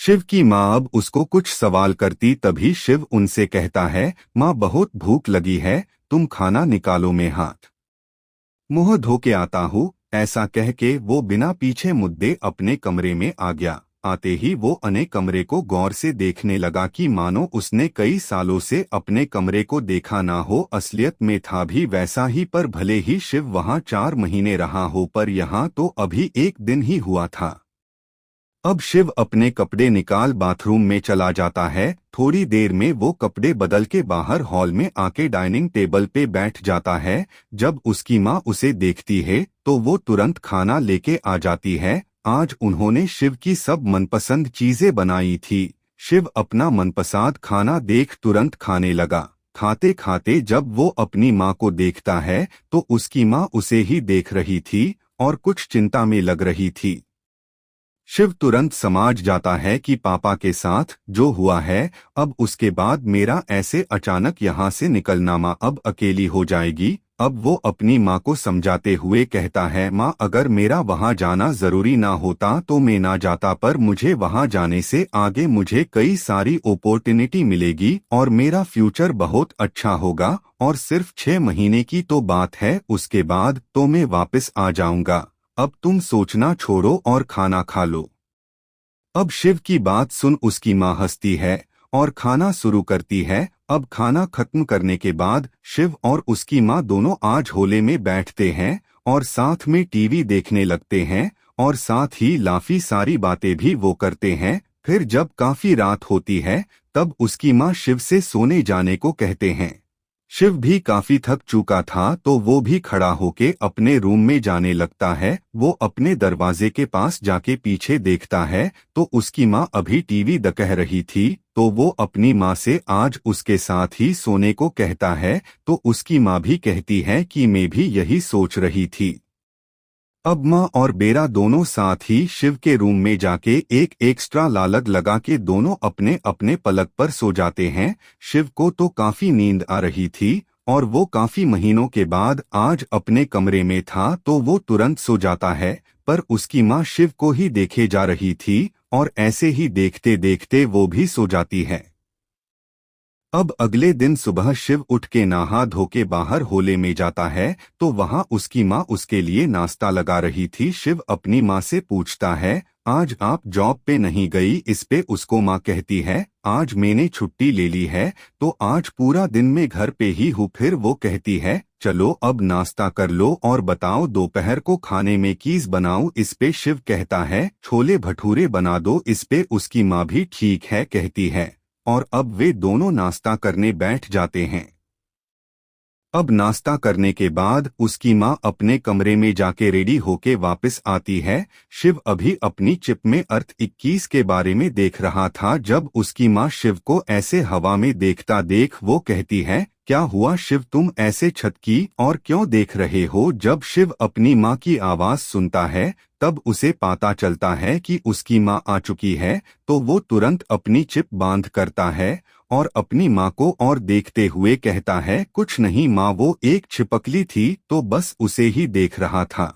शिव की माँ अब उसको कुछ सवाल करती तभी शिव उनसे कहता है, माँ बहुत भूख लगी है, तुम खाना निकालो, मैं हाथ मुंह धो के आता हूँ। ऐसा कह के वो बिना पीछे मुद्दे अपने कमरे में आ गया। आते ही वो अने कमरे को गौर से देखने लगा कि मानो उसने कई सालों से अपने कमरे को देखा ना हो। असलियत में था भी वैसा ही, पर भले ही शिव वहाँ 4 महीने रहा हो, पर यहाँ तो अभी 1 दिन ही हुआ था। अब शिव अपने कपड़े निकाल बाथरूम में चला जाता है। थोड़ी देर में वो कपड़े बदल के बाहर हॉल में आके डाइनिंग टेबल पे बैठ जाता है। जब उसकी माँ उसे देखती है तो वो तुरंत खाना लेके आ जाती है। आज उन्होंने शिव की सब मनपसंद चीजें बनाई थी। शिव अपना मनपसंद खाना देख तुरंत खाने लगा। खाते खाते जब वो अपनी माँ को देखता है तो उसकी माँ उसे ही देख रही थी और कुछ चिंता में लग रही थी। शिव तुरंत समझ जाता है कि पापा के साथ जो हुआ है, अब उसके बाद मेरा ऐसे अचानक यहाँ से निकलना, माँ अब अकेली हो जाएगी। अब वो अपनी माँ को समझाते हुए कहता है, माँ अगर मेरा वहाँ जाना जरूरी ना होता तो मैं ना जाता, पर मुझे वहाँ जाने से आगे मुझे कई सारी अपॉर्चुनिटी मिलेगी और मेरा फ्यूचर बहुत अच्छा होगा। और सिर्फ 6 महीने की तो बात है, उसके बाद तो मैं वापस आ जाऊंगा। अब तुम सोचना छोड़ो और खाना खा लो। अब शिव की बात सुन उसकी माँ हंसती है और खाना शुरू करती है। अब खाना खत्म करने के बाद शिव और उसकी माँ दोनों आज होले में बैठते हैं और साथ में टीवी देखने लगते हैं और साथ ही काफी सारी बातें भी वो करते हैं। फिर जब काफी रात होती है तब उसकी माँ शिव से सोने जाने को कहते हैं। शिव भी काफी थक चुका था तो वो भी खड़ा होके अपने रूम में जाने लगता है। वो अपने दरवाजे के पास जाके पीछे देखता है तो उसकी माँ अभी टीवी देख रही थी, तो वो अपनी माँ से आज उसके साथ ही सोने को कहता है। तो उसकी माँ भी कहती है कि मैं भी यही सोच रही थी। अब माँ और बेरा दोनों साथ ही शिव के रूम में जाके एक एक्स्ट्रा लालग लगा के दोनों अपने अपने पलक पर सो जाते हैं। शिव को तो काफी नींद आ रही थी और वो काफी महीनों के बाद आज अपने कमरे में था तो वो तुरंत सो जाता है। पर उसकी माँ शिव को ही देखे जा रही थी और ऐसे ही देखते देखते वो भी सो जाती है। अब अगले दिन सुबह शिव उठ के नहा धो के बाहर होले में जाता है तो वहां उसकी माँ उसके लिए नाश्ता लगा रही थी। शिव अपनी माँ से पूछता है, आज आप जॉब पे नहीं गई? इस पे उसको माँ कहती है, आज मैंने छुट्टी ले ली है तो आज पूरा दिन मैं घर पे ही हूँ। फिर वो कहती है, चलो अब नाश्ता कर लो और बताओ दोपहर को खाने में कीज बनाऊं? इस पे शिव कहता है, छोले भटूरे बना दो। इस पे उसकी माँ भी ठीक है कहती है और अब वे दोनों नाश्ता करने बैठ जाते हैं। अब नाश्ता करने के बाद उसकी माँ अपने कमरे में जाके रेडी होके वापस आती है। शिव अभी अपनी चिप में अर्थ 21 के बारे में देख रहा था जब उसकी माँ शिव को ऐसे हवा में देखता देख वो कहती है, क्या हुआ शिव, तुम ऐसे छटकी और क्यों देख रहे हो? जब शिव अपनी माँ की आवाज सुनता है तब उसे पता चलता है कि उसकी माँ आ चुकी है, तो वो तुरंत अपनी चिप बांध करता है और अपनी माँ को और देखते हुए कहता है, कुछ नहीं माँ, वो एक छिपकली थी तो बस उसे ही देख रहा था।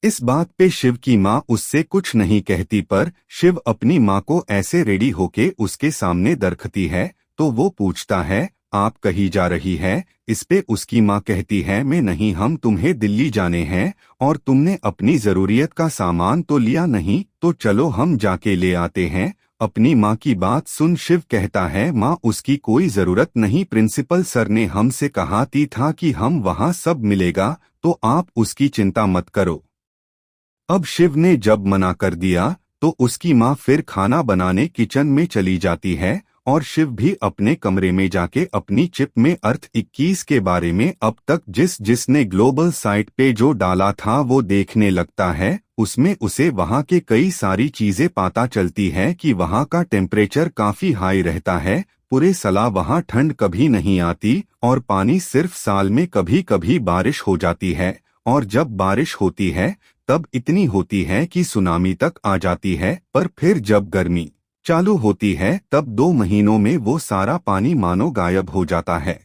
इस बात पे शिव की माँ उससे कुछ नहीं कहती, पर शिव अपनी माँ को ऐसे रेडी होके उसके सामने दरखती है तो वो पूछता है, आप कहीं जा रही है? इस पे उसकी माँ कहती है, मैं नहीं, हम तुम्हें दिल्ली जाने हैं और तुमने अपनी जरूरियत का सामान तो लिया नहीं, तो चलो हम जाके ले आते हैं। अपनी माँ की बात सुन शिव कहता है, माँ उसकी कोई जरूरत नहीं, प्रिंसिपल सर ने हमसे कहा था कि हम वहाँ सब मिलेगा, तो आप उसकी चिंता मत करो। अब शिव ने जब मना कर दिया तो उसकी माँ फिर खाना बनाने किचन में चली जाती है और शिव भी अपने कमरे में जाके अपनी चिप में अर्थ 21 के बारे में अब तक जिसने ग्लोबल साइट पे जो डाला था वो देखने लगता है। उसमें उसे वहाँ के कई सारी चीजें पता चलती है कि वहाँ का टेम्परेचर काफी हाई रहता है, पूरे साल वहाँ ठंड कभी नहीं आती और पानी सिर्फ साल में कभी कभी बारिश हो जाती है और जब बारिश होती है तब इतनी होती है कि सुनामी तक आ जाती है। पर फिर जब गर्मी चालू होती है तब 2 महीनों में वो सारा पानी मानो गायब हो जाता है।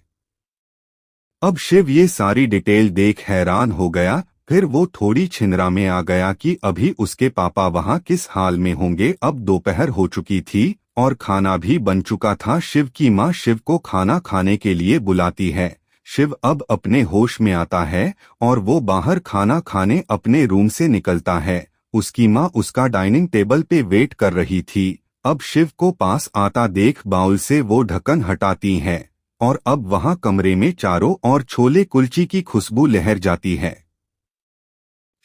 अब शिव ये सारी डिटेल देख हैरान हो गया। फिर वो थोड़ी छिनरा में आ गया कि अभी उसके पापा वहाँ किस हाल में होंगे। अब दोपहर हो चुकी थी और खाना भी बन चुका था। शिव की माँ शिव को खाना खाने के लिए बुलाती है। शिव अब अपने होश में आता है और वो बाहर खाना खाने अपने रूम से निकलता है। उसकी माँ उसका डाइनिंग टेबल पे वेट कर रही थी। अब शिव को पास आता देख बाउल से वो ढक्कन हटाती हैं और अब वहाँ कमरे में चारों ओर छोले कुलची की खुशबू लहर जाती है।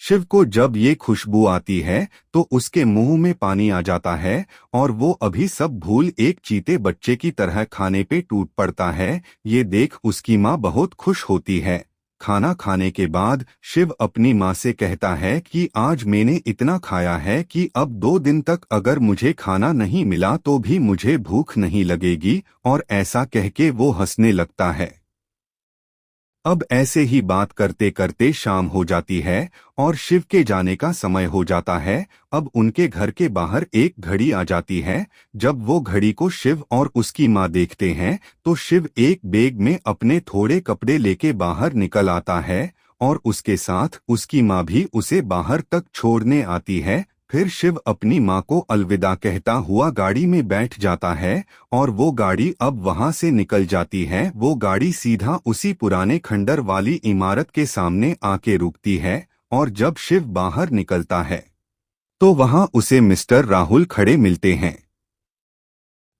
शिव को जब ये खुशबू आती है तो उसके मुंह में पानी आ जाता है और वो अभी सब भूल एक चीते बच्चे की तरह खाने पे टूट पड़ता है। ये देख उसकी माँ बहुत खुश होती है। खाना खाने के बाद शिव अपनी माँ से कहता है कि आज मैंने इतना खाया है कि अब 2 दिन तक अगर मुझे खाना नहीं मिला तो भी मुझे भूख नहीं लगेगी, और ऐसा कह के वो हंसने लगता है। अब ऐसे ही बात करते करते शाम हो जाती है और शिव के जाने का समय हो जाता है। अब उनके घर के बाहर एक घड़ी आ जाती है। जब वो घड़ी को शिव और उसकी माँ देखते हैं तो शिव एक बैग में अपने थोड़े कपड़े लेके बाहर निकल आता है और उसके साथ उसकी माँ भी उसे बाहर तक छोड़ने आती है। फिर शिव अपनी माँ को अलविदा कहता हुआ गाड़ी में बैठ जाता है और वो गाड़ी अब वहां से निकल जाती है। वो गाड़ी सीधा उसी पुराने खंडर वाली इमारत के सामने आके रुकती है और जब शिव बाहर निकलता है तो वहां उसे मिस्टर राहुल खड़े मिलते हैं।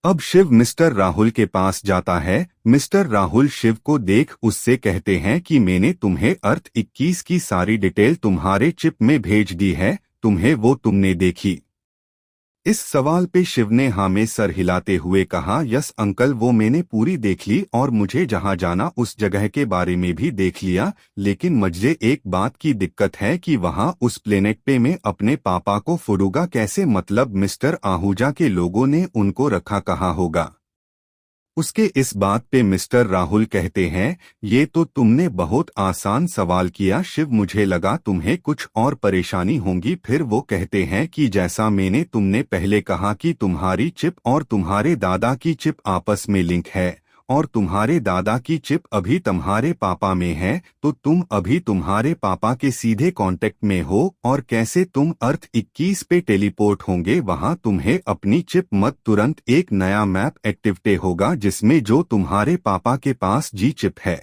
अब शिव मिस्टर राहुल के पास जाता है। मिस्टर राहुल शिव को देख उससे कहते हैं कि मैंने तुम्हें अर्थ 21 की सारी डिटेल तुम्हारे चिप में भेज दी है, तुम्हें वो तुमने देखी? इस सवाल पे शिव ने हाँ में सर हिलाते हुए कहा, यस अंकल, वो मैंने पूरी देख ली और मुझे जहाँ जाना उस जगह के बारे में भी देख लिया, लेकिन मुझे एक बात की दिक्कत है कि वहाँ उस प्लेनेट पे मैं अपने पापा को फुरूंगा कैसे? मतलब मिस्टर आहूजा के लोगों ने उनको रखा कहाँ होगा? उसके इस बात पे मिस्टर राहुल कहते हैं, ये तो तुमने बहुत आसान सवाल किया शिव, मुझे लगा तुम्हें कुछ और परेशानी होंगी। फिर वो कहते हैं कि जैसा मैंने तुमने पहले कहा कि तुम्हारी चिप और तुम्हारे दादा की चिप आपस में लिंक है और तुम्हारे दादा की चिप अभी तुम्हारे पापा में है, तो तुम अभी तुम्हारे पापा के सीधे कांटेक्ट में हो। और कैसे तुम अर्थ 21 पे टेलीपोर्ट होंगे? वहां तुम्हें अपनी चिप मत तुरंत एक नया मैप एक्टिवेट होगा जिसमें जो तुम्हारे पापा के पास जी चिप है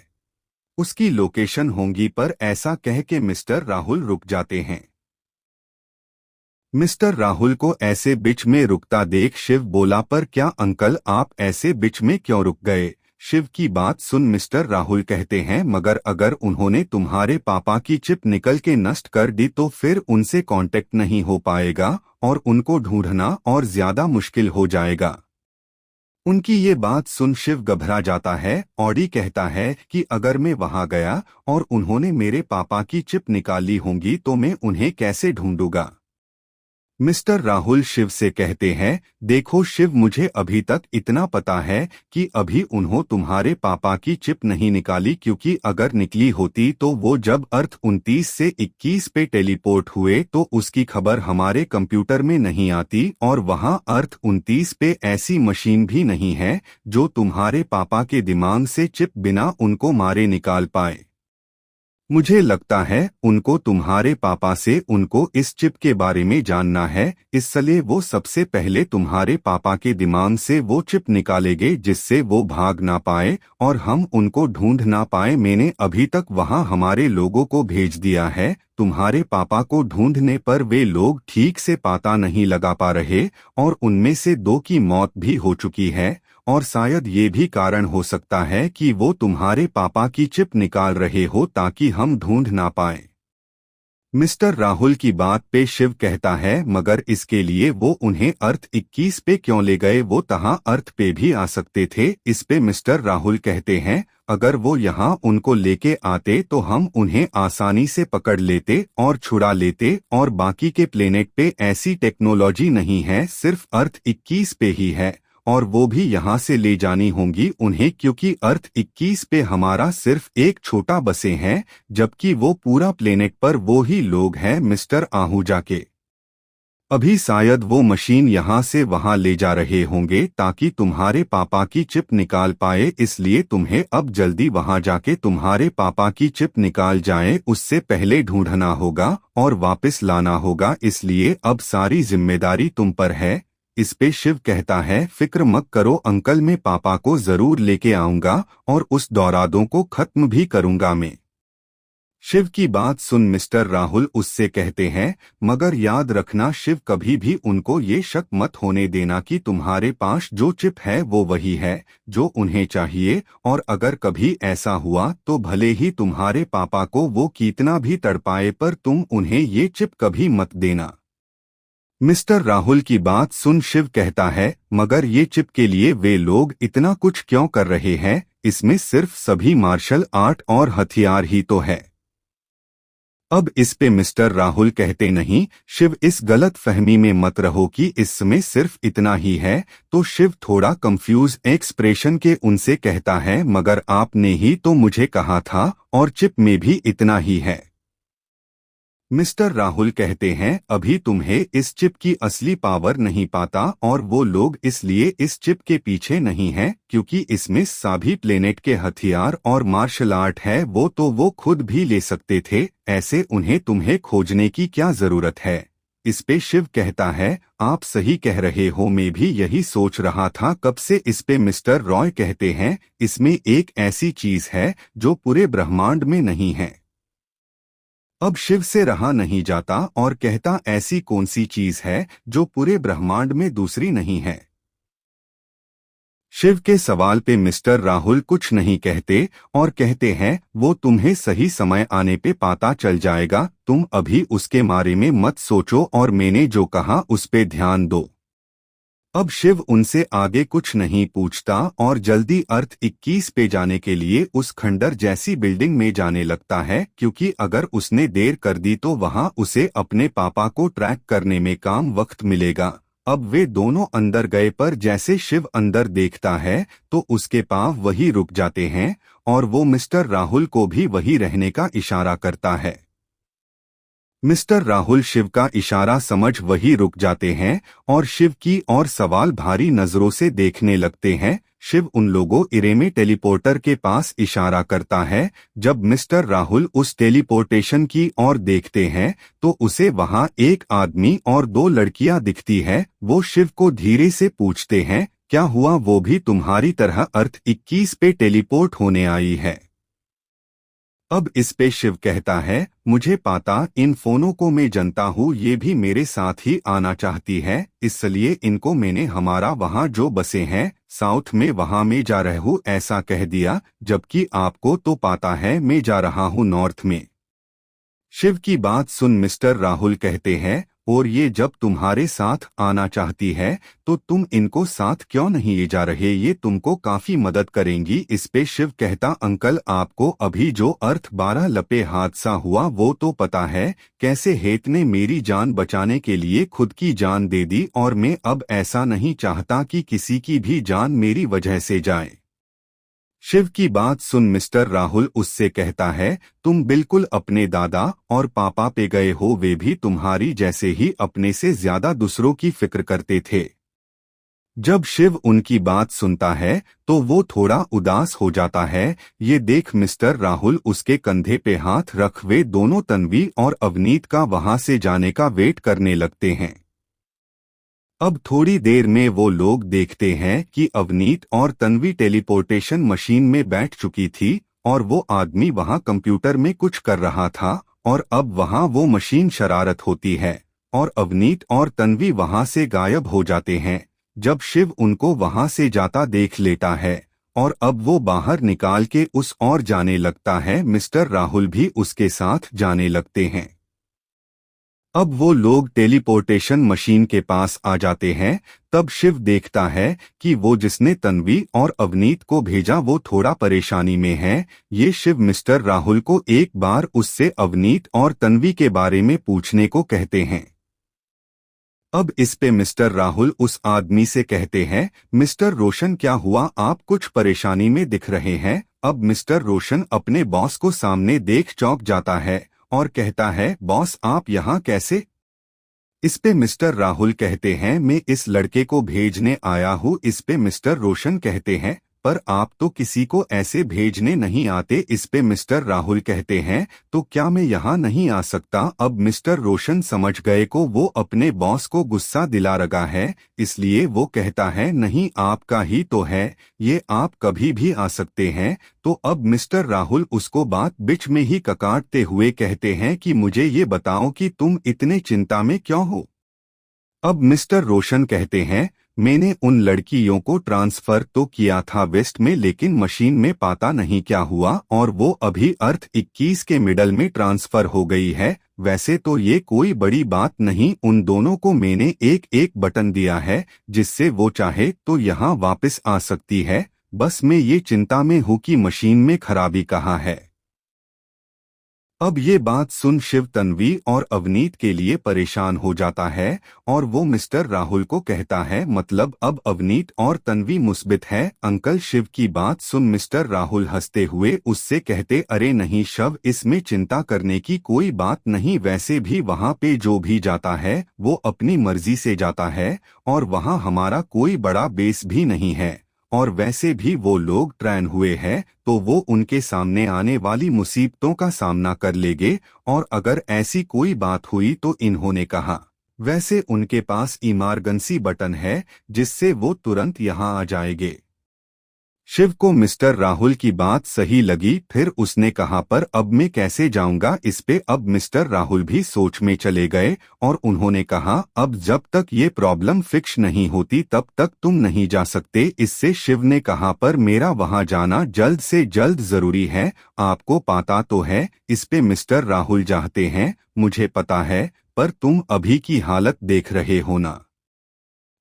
उसकी लोकेशन होंगी। पर ऐसा कह के मिस्टर राहुल रुक जाते हैं। मिस्टर राहुल को ऐसे बीच में रुकता देख शिव बोला, पर क्या अंकल आप ऐसे बीच में क्यों रुक गए? शिव की बात सुन मिस्टर राहुल कहते हैं, मगर अगर उन्होंने तुम्हारे पापा की चिप निकल के नष्ट कर दी तो फिर उनसे कांटेक्ट नहीं हो पाएगा और उनको ढूंढना और ज्यादा मुश्किल हो जाएगा। उनकी ये बात सुन शिव घबरा जाता है। ऑडी कहता है कि अगर मैं वहां गया और उन्होंने मेरे पापा की चिप निकाली होंगी तो मैं उन्हें कैसे ढूंढूंगा? मिस्टर राहुल शिव से कहते हैं, देखो शिव, मुझे अभी तक इतना पता है कि अभी उन्होंने तुम्हारे पापा की चिप नहीं निकाली, क्योंकि अगर निकली होती तो वो जब अर्थ 29 से 21 पे टेलीपोर्ट हुए तो उसकी खबर हमारे कंप्यूटर में नहीं आती और वहां अर्थ 29 पे ऐसी मशीन भी नहीं है जो तुम्हारे पापा के दिमाग से चिप बिना उनको मारे निकाल पाए। मुझे लगता है उनको तुम्हारे पापा से उनको इस चिप के बारे में जानना है, इसलिए वो सबसे पहले तुम्हारे पापा के दिमाग से वो चिप निकालेंगे जिससे वो भाग ना पाए और हम उनको ढूंढ ना पाए। मैंने अभी तक वहां हमारे लोगों को भेज दिया है। तुम्हारे पापा को ढूंढने पर वे लोग ठीक से पता नहीं लगा पा रहे और उनमें से 2 की मौत भी हो चुकी है और शायद ये भी कारण हो सकता है कि वो तुम्हारे पापा की चिप निकाल रहे हो ताकि हम ढूंढ ना पाए। मिस्टर राहुल की बात पे शिव कहता है, मगर इसके लिए वो उन्हें अर्थ 21 पे क्यों ले गए? वो तहां अर्थ पे भी आ सकते थे। इस पे मिस्टर राहुल कहते हैं, अगर वो यहाँ उनको लेके आते तो हम उन्हें आसानी से पकड़ लेते और छुड़ा लेते, और बाकी के प्लेनेट पे ऐसी टेक्नोलॉजी नहीं है, सिर्फ अर्थ 21 पे ही है और वो भी यहाँ से ले जानी होंगी उन्हें, क्योंकि अर्थ 21 पे हमारा सिर्फ एक छोटा बसे हैं जबकि वो पूरा प्लेनेट पर वो ही लोग हैं मिस्टर आहूजा के। अभी शायद वो मशीन यहाँ से वहाँ ले जा रहे होंगे ताकि तुम्हारे पापा की चिप निकाल पाए, इसलिए तुम्हें अब जल्दी वहाँ जाके तुम्हारे पापा की चिप निकाल जाए, उससे पहले ढूंढना होगा और वापस लाना होगा, इसलिए अब सारी जिम्मेदारी तुम पर है। इस पे शिव कहता है, फिक्र मत करो अंकल, मैं पापा को जरूर लेके आऊंगा और उस दौरादों को खत्म भी करूंगा मैं। शिव की बात सुन मिस्टर राहुल उससे कहते हैं, मगर याद रखना शिव, कभी भी उनको ये शक मत होने देना कि तुम्हारे पास जो चिप है वो वही है जो उन्हें चाहिए, और अगर कभी ऐसा हुआ तो भले ही तुम्हारे पापा को वो कितना भी तड़पाए पर तुम उन्हें ये चिप कभी मत देना। मिस्टर राहुल की बात सुन शिव कहता है, मगर ये चिप के लिए वे लोग इतना कुछ क्यों कर रहे हैं, इसमें सिर्फ सभी मार्शल आर्ट और हथियार ही तो है। अब इस पे मिस्टर राहुल कहते, नहीं शिव, इस गलत फहमी में मत रहो कि इसमें सिर्फ इतना ही है। तो शिव थोड़ा कंफ्यूज एक्सप्रेशन के उनसे कहता है, मगर आपने ही तो मुझे कहा था और चिप में भी इतना ही है। मिस्टर राहुल कहते हैं, अभी तुम्हें इस चिप की असली पावर नहीं पाता, और वो लोग इसलिए इस चिप के पीछे नहीं हैं क्योंकि इसमें सभी प्लेनेट के हथियार और मार्शल आर्ट है, वो तो वो खुद भी ले सकते थे, ऐसे उन्हें तुम्हें खोजने की क्या जरूरत है। इस पे शिव कहता है, आप सही कह रहे हो, मैं भी यही सोच रहा था कब से। इस पे मिस्टर रॉय कहते हैं, इसमें एक ऐसी चीज है जो पूरे ब्रह्मांड में नहीं है। अब शिव से रहा नहीं जाता और कहता, ऐसी कौन सी चीज है जो पूरे ब्रह्मांड में दूसरी नहीं है। शिव के सवाल पे मिस्टर राहुल कुछ नहीं कहते और कहते हैं, वो तुम्हें सही समय आने पे पता चल जाएगा, तुम अभी उसके बारे में मत सोचो और मैंने जो कहा उस पे ध्यान दो। अब शिव उनसे आगे कुछ नहीं पूछता और जल्दी अर्थ 21 पे जाने के लिए उस खंडर जैसी बिल्डिंग में जाने लगता है, क्योंकि अगर उसने देर कर दी तो वहां उसे अपने पापा को ट्रैक करने में काम वक्त मिलेगा। अब वे दोनों अंदर गए पर जैसे शिव अंदर देखता है तो उसके पांव वही रुक जाते हैं और वो मिस्टर राहुल को भी वही रहने का इशारा करता है। मिस्टर राहुल शिव का इशारा समझ वही रुक जाते हैं और शिव की और सवाल भारी नजरों से देखने लगते हैं। शिव उन लोगों इरेमे टेलीपोर्टर के पास इशारा करता है। जब मिस्टर राहुल उस टेलीपोर्टेशन की ओर देखते हैं तो उसे वहां एक आदमी और दो लड़कियां दिखती है। वो शिव को धीरे से पूछते हैं, क्या हुआ, वो भी तुम्हारी तरह अर्थ 21 पे टेलीपोर्ट होने आई है। अब इस पे शिव कहता है, मुझे पता, इन फोनों को मैं जानता हूँ, ये भी मेरे साथ ही आना चाहती है, इसलिए इनको मैंने हमारा वहाँ जो बसे हैं साउथ में वहाँ में जा रहा हूँ ऐसा कह दिया, जबकि आपको तो पता है मैं जा रहा हूँ नॉर्थ में। शिव की बात सुन मिस्टर राहुल कहते हैं, और ये जब तुम्हारे साथ आना चाहती है तो तुम इनको साथ क्यों नहीं ले जा रहे, ये तुमको काफी मदद करेंगी। इस पे शिव कहता, अंकल आपको अभी जो अर्थ 12 लपे हादसा हुआ वो तो पता है, कैसे हेत ने मेरी जान बचाने के लिए खुद की जान दे दी, और मैं अब ऐसा नहीं चाहता कि किसी की भी जान मेरी वजह से जाए। शिव की बात सुन मिस्टर राहुल उससे कहता है, तुम बिल्कुल अपने दादा और पापा पे गए हो, वे भी तुम्हारी जैसे ही अपने से ज्यादा दूसरों की फिक्र करते थे। जब शिव उनकी बात सुनता है तो वो थोड़ा उदास हो जाता है। ये देख मिस्टर राहुल उसके कंधे पे हाथ रख वे दोनों तन्वी और अवनीत का वहां से जाने का वेट करने लगते हैं। अब थोड़ी देर में वो लोग देखते हैं कि अवनीत और तन्वी टेलीपोर्टेशन मशीन में बैठ चुकी थी और वो आदमी वहां कंप्यूटर में कुछ कर रहा था, और अब वहां वो मशीन शरारत होती है और अवनीत और तन्वी वहां से गायब हो जाते हैं। जब शिव उनको वहां से जाता देख लेता है और अब वो बाहर निकाल के उस ओर जाने लगता है, मिस्टर राहुल भी उसके साथ जाने लगते हैं। अब वो लोग टेलीपोर्टेशन मशीन के पास आ जाते हैं। तब शिव देखता है कि वो जिसने तन्वी और अवनीत को भेजा वो थोड़ा परेशानी में है। ये शिव मिस्टर राहुल को एक बार उससे अवनीत और तन्वी के बारे में पूछने को कहते हैं। अब इस पे मिस्टर राहुल उस आदमी से कहते हैं, मिस्टर रोशन क्या हुआ, आप कुछ परेशानी में दिख रहे हैं। अब मिस्टर रोशन अपने बॉस को सामने देख चौंक जाता है और कहता है, बॉस आप यहाँ कैसे। इस पे मिस्टर राहुल कहते हैं मैं इस लड़के को भेजने आया हूँ। इस पे मिस्टर रोशन कहते हैं पर आप तो किसी को ऐसे भेजने नहीं आते। इस पे मिस्टर राहुल कहते हैं तो क्या मैं यहाँ नहीं आ सकता। अब मिस्टर रोशन समझ गए को वो अपने बॉस को गुस्सा दिला रहा है, इसलिए वो कहता है नहीं आपका ही तो है, ये आप कभी भी आ सकते हैं। तो अब मिस्टर राहुल उसको बात बीच में ही ककाटते हुए कहते हैं कि मुझे ये बताओ कि तुम इतने चिंता में क्यों हो। अब मिस्टर रोशन कहते हैं मैंने उन लड़कियों को ट्रांसफर तो किया था वेस्ट में, लेकिन मशीन में पता नहीं क्या हुआ और वो अभी अर्थ 21 के मिडल में ट्रांसफर हो गई है। वैसे तो ये कोई बड़ी बात नहीं, उन दोनों को मैंने एक एक बटन दिया है जिससे वो चाहे तो यहाँ वापस आ सकती है। बस मैं ये चिंता में हूँ कि मशीन में खराबी कहाँ है। अब ये बात सुन शिव तन्वी और अवनीत के लिए परेशान हो जाता है और वो मिस्टर राहुल को कहता है मतलब अब अवनीत और तन्वी मुस्बित है। अंकल शिव की बात सुन मिस्टर राहुल हंसते हुए उससे कहते अरे नहीं शव, इसमें चिंता करने की कोई बात नहीं। वैसे भी वहाँ पे जो भी जाता है वो अपनी मर्जी से जाता है और वहाँ हमारा कोई बड़ा बेस भी नहीं है, और वैसे भी वो लोग ट्रेन हुए हैं तो वो उनके सामने आने वाली मुसीबतों का सामना कर लेंगे। और अगर ऐसी कोई बात हुई तो इन्होंने कहा वैसे उनके पास इमरजेंसी बटन है जिससे वो तुरंत यहाँ आ जाएंगे। शिव को मिस्टर राहुल की बात सही लगी, फिर उसने कहा पर अब मैं कैसे जाऊंगा। इस पे अब मिस्टर राहुल भी सोच में चले गए और उन्होंने कहा अब जब तक ये प्रॉब्लम फिक्स नहीं होती तब तक तुम नहीं जा सकते। इससे शिव ने कहा पर मेरा वहां जाना जल्द से जल्द जरूरी है, आपको पता तो है। इस पे मिस्टर राहुल चाहते हैं मुझे पता है, पर तुम अभी की हालत देख रहे हो ना।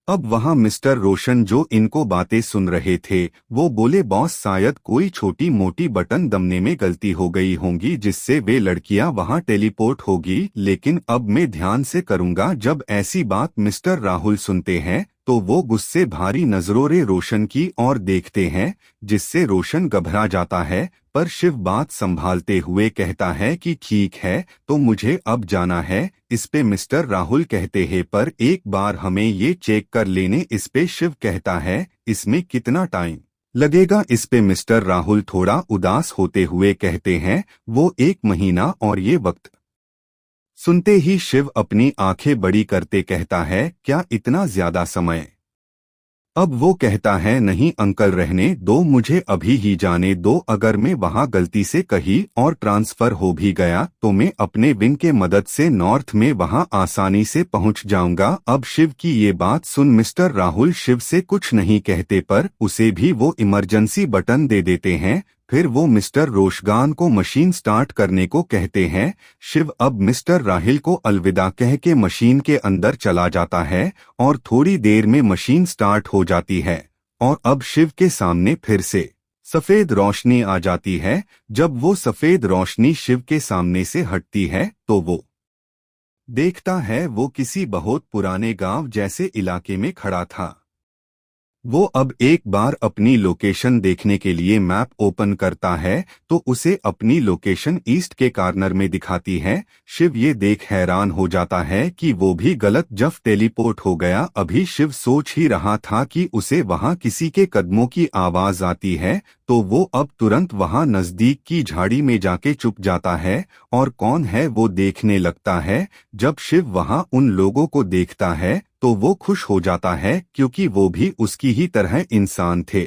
अब वहां मिस्टर रोशन जो इनको बातें सुन रहे थे वो बोले बॉस शायद कोई छोटी मोटी बटन दबने में गलती हो गई होंगी जिससे वे लड़कियां वहां टेलीपोर्ट होगी, लेकिन अब मैं ध्यान से करूंगा। जब ऐसी बात मिस्टर राहुल सुनते हैं तो वो गुस्से भारी नजरों से रोशन की ओर देखते हैं जिससे रोशन घबरा जाता है। पर शिव बात संभालते हुए कहता है कि ठीक है तो मुझे अब जाना है। इस पे मिस्टर राहुल कहते हैं पर एक बार हमें ये चेक कर लेने। इस पे शिव कहता है इसमें कितना टाइम लगेगा। इस पे मिस्टर राहुल थोड़ा उदास होते हुए कहते हैं वो 1 महीना। और ये वक्त सुनते ही शिव अपनी आंखें बड़ी करते कहता है क्या इतना ज्यादा समय। अब वो कहता है नहीं अंकल रहने दो, मुझे अभी ही जाने दो। अगर मैं वहां गलती से कहीं और ट्रांसफर हो भी गया तो मैं अपने विंग के मदद से नॉर्थ में वहां आसानी से पहुंच जाऊंगा। अब शिव की ये बात सुन मिस्टर राहुल शिव से कुछ नहीं कहते पर उसे भी वो इमरजेंसी बटन दे देते हैं। फिर वो मिस्टर रोशगान को मशीन स्टार्ट करने को कहते हैं। शिव अब मिस्टर राहिल को अलविदा कह के मशीन के अंदर चला जाता है और थोड़ी देर में मशीन स्टार्ट हो जाती है और अब शिव के सामने फिर से सफेद रोशनी आ जाती है। जब वो सफेद रोशनी शिव के सामने से हटती है तो वो देखता है वो किसी बहुत पुराने गांव जैसे इलाके में खड़ा था। वो अब एक बार अपनी लोकेशन देखने के लिए मैप ओपन करता है तो उसे अपनी लोकेशन ईस्ट के कॉर्नर में दिखाती है। शिव ये देख हैरान हो जाता है कि वो भी गलत जगह टेलीपोर्ट हो गया। अभी शिव सोच ही रहा था कि उसे वहां किसी के कदमों की आवाज आती है तो वो अब तुरंत वहां नजदीक की झाड़ी में जाके छुप जाता है और कौन है वो देखने लगता है। जब शिव वहां उन लोगों को देखता है तो वो खुश हो जाता है क्योंकि वो भी उसकी ही तरह इंसान थे।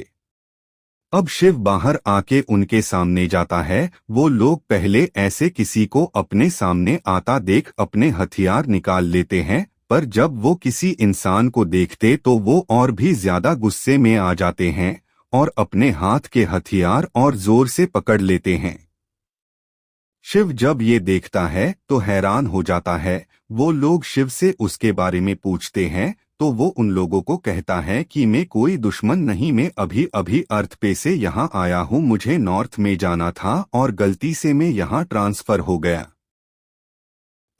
अब शिव बाहर आके उनके सामने जाता है। वो लोग पहले ऐसे किसी को अपने सामने आता देख अपने हथियार निकाल लेते हैं, पर जब वो किसी इंसान को देखते तो वो और भी ज्यादा गुस्से में आ जाते हैं और अपने हाथ के हथियार और जोर से पकड़ लेते हैं। शिव जब ये देखता है तो हैरान हो जाता है। वो लोग शिव से उसके बारे में पूछते हैं तो वो उन लोगों को कहता है कि मैं कोई दुश्मन नहीं, मैं अभी अभी अर्थ पे से यहाँ आया हूँ, मुझे नॉर्थ में जाना था और गलती से मैं यहाँ ट्रांसफर हो गया।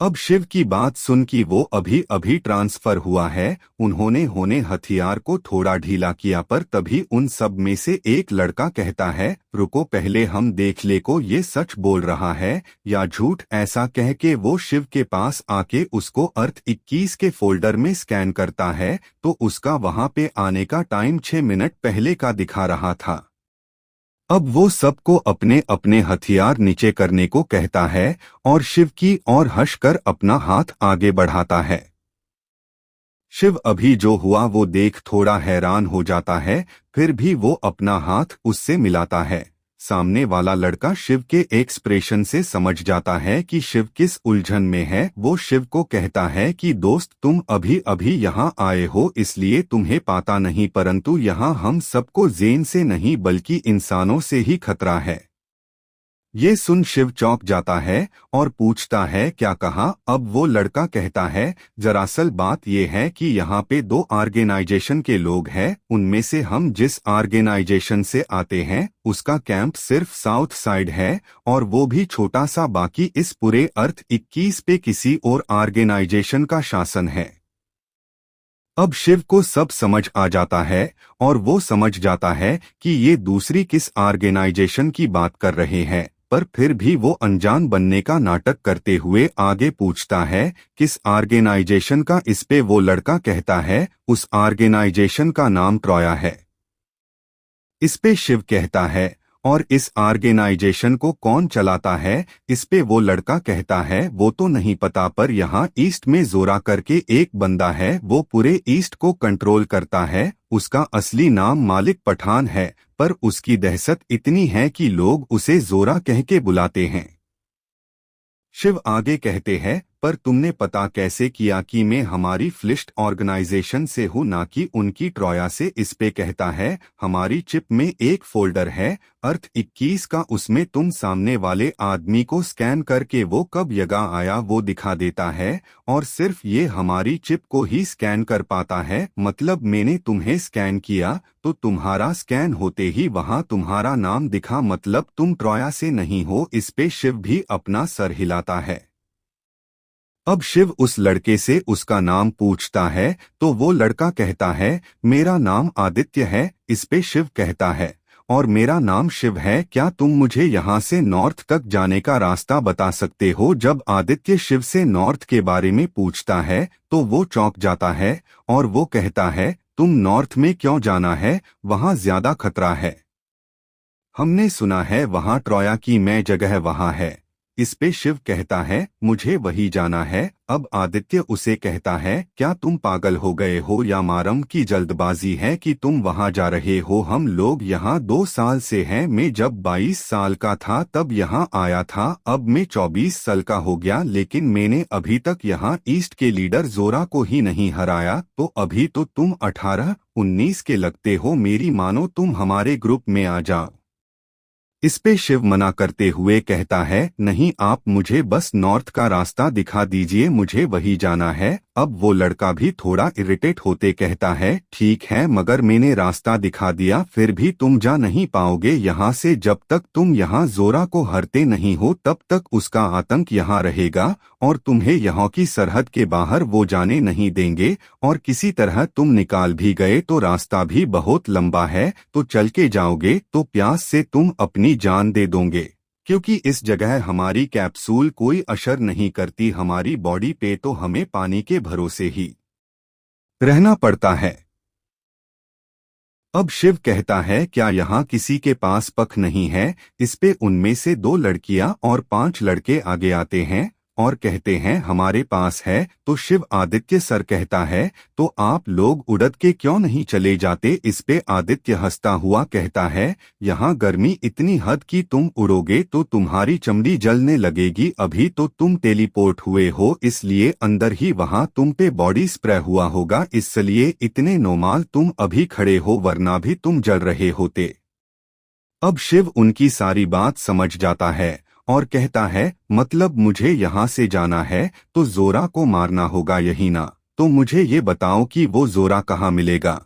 अब शिव की बात सुन कि वो अभी अभी ट्रांसफर हुआ है, उन्होंने होने हथियार को थोड़ा ढीला किया, पर तभी उन सब में से एक लड़का कहता है, रुको पहले हम देख ले को ये सच बोल रहा है या झूठ। ऐसा कह के वो शिव के पास आके उसको अर्थ 21 के फोल्डर में स्कैन करता है तो उसका वहां पे आने का टाइम 6 मिनट पहले का दिखा रहा था। अब वो सबको अपने अपने हथियार नीचे करने को कहता है और शिव की ओर हंसकर अपना हाथ आगे बढ़ाता है। शिव अभी जो हुआ वो देख थोड़ा हैरान हो जाता है, फिर भी वो अपना हाथ उससे मिलाता है। सामने वाला लड़का शिव के एक्सप्रेशन से समझ जाता है कि शिव किस उलझन में है। वो शिव को कहता है कि दोस्त, तुम अभी अभी यहाँ आए हो इसलिए तुम्हें पता नहीं, परंतु यहाँ हम सबको जेन से नहीं बल्कि इंसानों से ही खतरा है। ये सुन शिव चौंक जाता है और पूछता है, क्या कहा? अब वो लड़का कहता है, दरअसल बात ये है कि यहाँ पे 2 ऑर्गेनाइजेशन के लोग हैं, उनमें से हम जिस ऑर्गेनाइजेशन से आते हैं उसका कैंप सिर्फ साउथ साइड है और वो भी छोटा सा, बाकी इस पूरे अर्थ 21 पे किसी और ऑर्गेनाइजेशन का शासन है। अब शिव को सब समझ आ जाता है और वो समझ जाता है कि ये दूसरी किस ऑर्गेनाइजेशन की बात कर रहे हैं, पर फिर भी वो अनजान बनने का नाटक करते हुए आगे पूछता है, किस ऑर्गेनाइजेशन का? इस पे वो लड़का कहता है, उस ऑर्गेनाइजेशन का नाम ट्रोया है। इस पे शिव कहता है, और इस ऑर्गेनाइजेशन को कौन चलाता है? इस पे वो लड़का कहता है, वो तो नहीं पता, पर यहाँ ईस्ट में जोरा करके एक बंदा है, वो पूरे ईस्ट को कंट्रोल करता है। उसका असली नाम मालिक पठान है, पर उसकी दहशत इतनी है कि लोग उसे जोरा कह के बुलाते हैं। शिव आगे कहते हैं, पर तुमने पता कैसे किया कि मैं हमारी फ्लिस्ट ऑर्गेनाइजेशन से हूँ ना कि उनकी? ट्रोया से। इस पे कहता है, हमारी चिप में एक फोल्डर है अर्थ 21 का, उसमें तुम सामने वाले आदमी को स्कैन करके वो कब यहाँ आया वो दिखा देता है, और सिर्फ ये हमारी चिप को ही स्कैन कर पाता है। मतलब मैंने तुम्हें स्कैन किया तो तुम्हारा स्कैन होते ही वहां तुम्हारा नाम दिखा, मतलब तुम ट्रोया से नहीं हो। इस पे शिव भी अपना सर हिलाता है। अब शिव उस लड़के से उसका नाम पूछता है तो वो लड़का कहता है, मेरा नाम आदित्य है। इस पे शिव कहता है, और मेरा नाम शिव है, क्या तुम मुझे यहाँ से नॉर्थ तक जाने का रास्ता बता सकते हो? जब आदित्य शिव से नॉर्थ के बारे में पूछता है तो वो चौंक जाता है और वो कहता है, तुम नॉर्थ में क्यों जाना है? वहाँ ज्यादा खतरा है। हमने सुना है वहाँ ट्रोया की मैं जगह वहाँ है। इस पे शिव कहता है, मुझे वही जाना है। अब आदित्य उसे कहता है, क्या तुम पागल हो गए हो या मारम की जल्दबाजी है कि तुम वहां जा रहे हो? हम लोग यहाँ 2 साल से हैं। मैं जब 22 साल का था तब यहाँ आया था, अब मैं 24 साल का हो गया, लेकिन मैंने अभी तक यहाँ ईस्ट के लीडर जोरा को ही नहीं हराया। तो अभी तो तुम 18-19 के लगते हो, मेरी मानो तुम हमारे ग्रुप में आ जाओ। इस पे शिव मना करते हुए कहता है, नहीं, आप मुझे बस नॉर्थ का रास्ता दिखा दीजिए, मुझे वही जाना है। अब वो लड़का भी थोड़ा इरिटेट होते कहता है, ठीक है, मगर मैंने रास्ता दिखा दिया फिर भी तुम जा नहीं पाओगे यहाँ से। जब तक तुम यहाँ जोरा को हरते नहीं हो तब तक उसका आतंक यहाँ रहेगा और तुम्हें यहाँ की सरहद के बाहर वो जाने नहीं देंगे, और किसी तरह तुम निकाल भी गए तो रास्ता भी बहुत लंबा है, तो चल के जाओगे तो प्यास से तुम अपनी जान दे दोगे, क्योंकि इस जगह हमारी कैप्सूल कोई असर नहीं करती, हमारी बॉडी पे तो हमें पानी के भरोसे ही रहना पड़ता है। अब शिव कहता है, क्या यहाँ किसी के पास पख नहीं है? इस पे उनमें से 2 लड़कियां और 5 लड़के आगे आते हैं और कहते हैं, हमारे पास है। तो शिव आदित्य सर कहता है, तो आप लोग उड़द के क्यों नहीं चले जाते? इस पे आदित्य हंसता हुआ कहता है, यहाँ गर्मी इतनी हद की तुम उड़ोगे तो तुम्हारी चमड़ी जलने लगेगी। अभी तो तुम टेलीपोर्ट हुए हो, इसलिए अंदर ही वहाँ तुम पे बॉडी स्प्रे हुआ होगा, इसलिए इतने नॉर्मल तुम अभी खड़े हो, वरना भी तुम जल रहे होते। अब शिव उनकी सारी बात समझ जाता है और कहता है, मतलब मुझे यहाँ से जाना है तो जोरा को मारना होगा यही ना? तो मुझे ये बताओ कि वो जोरा कहाँ मिलेगा?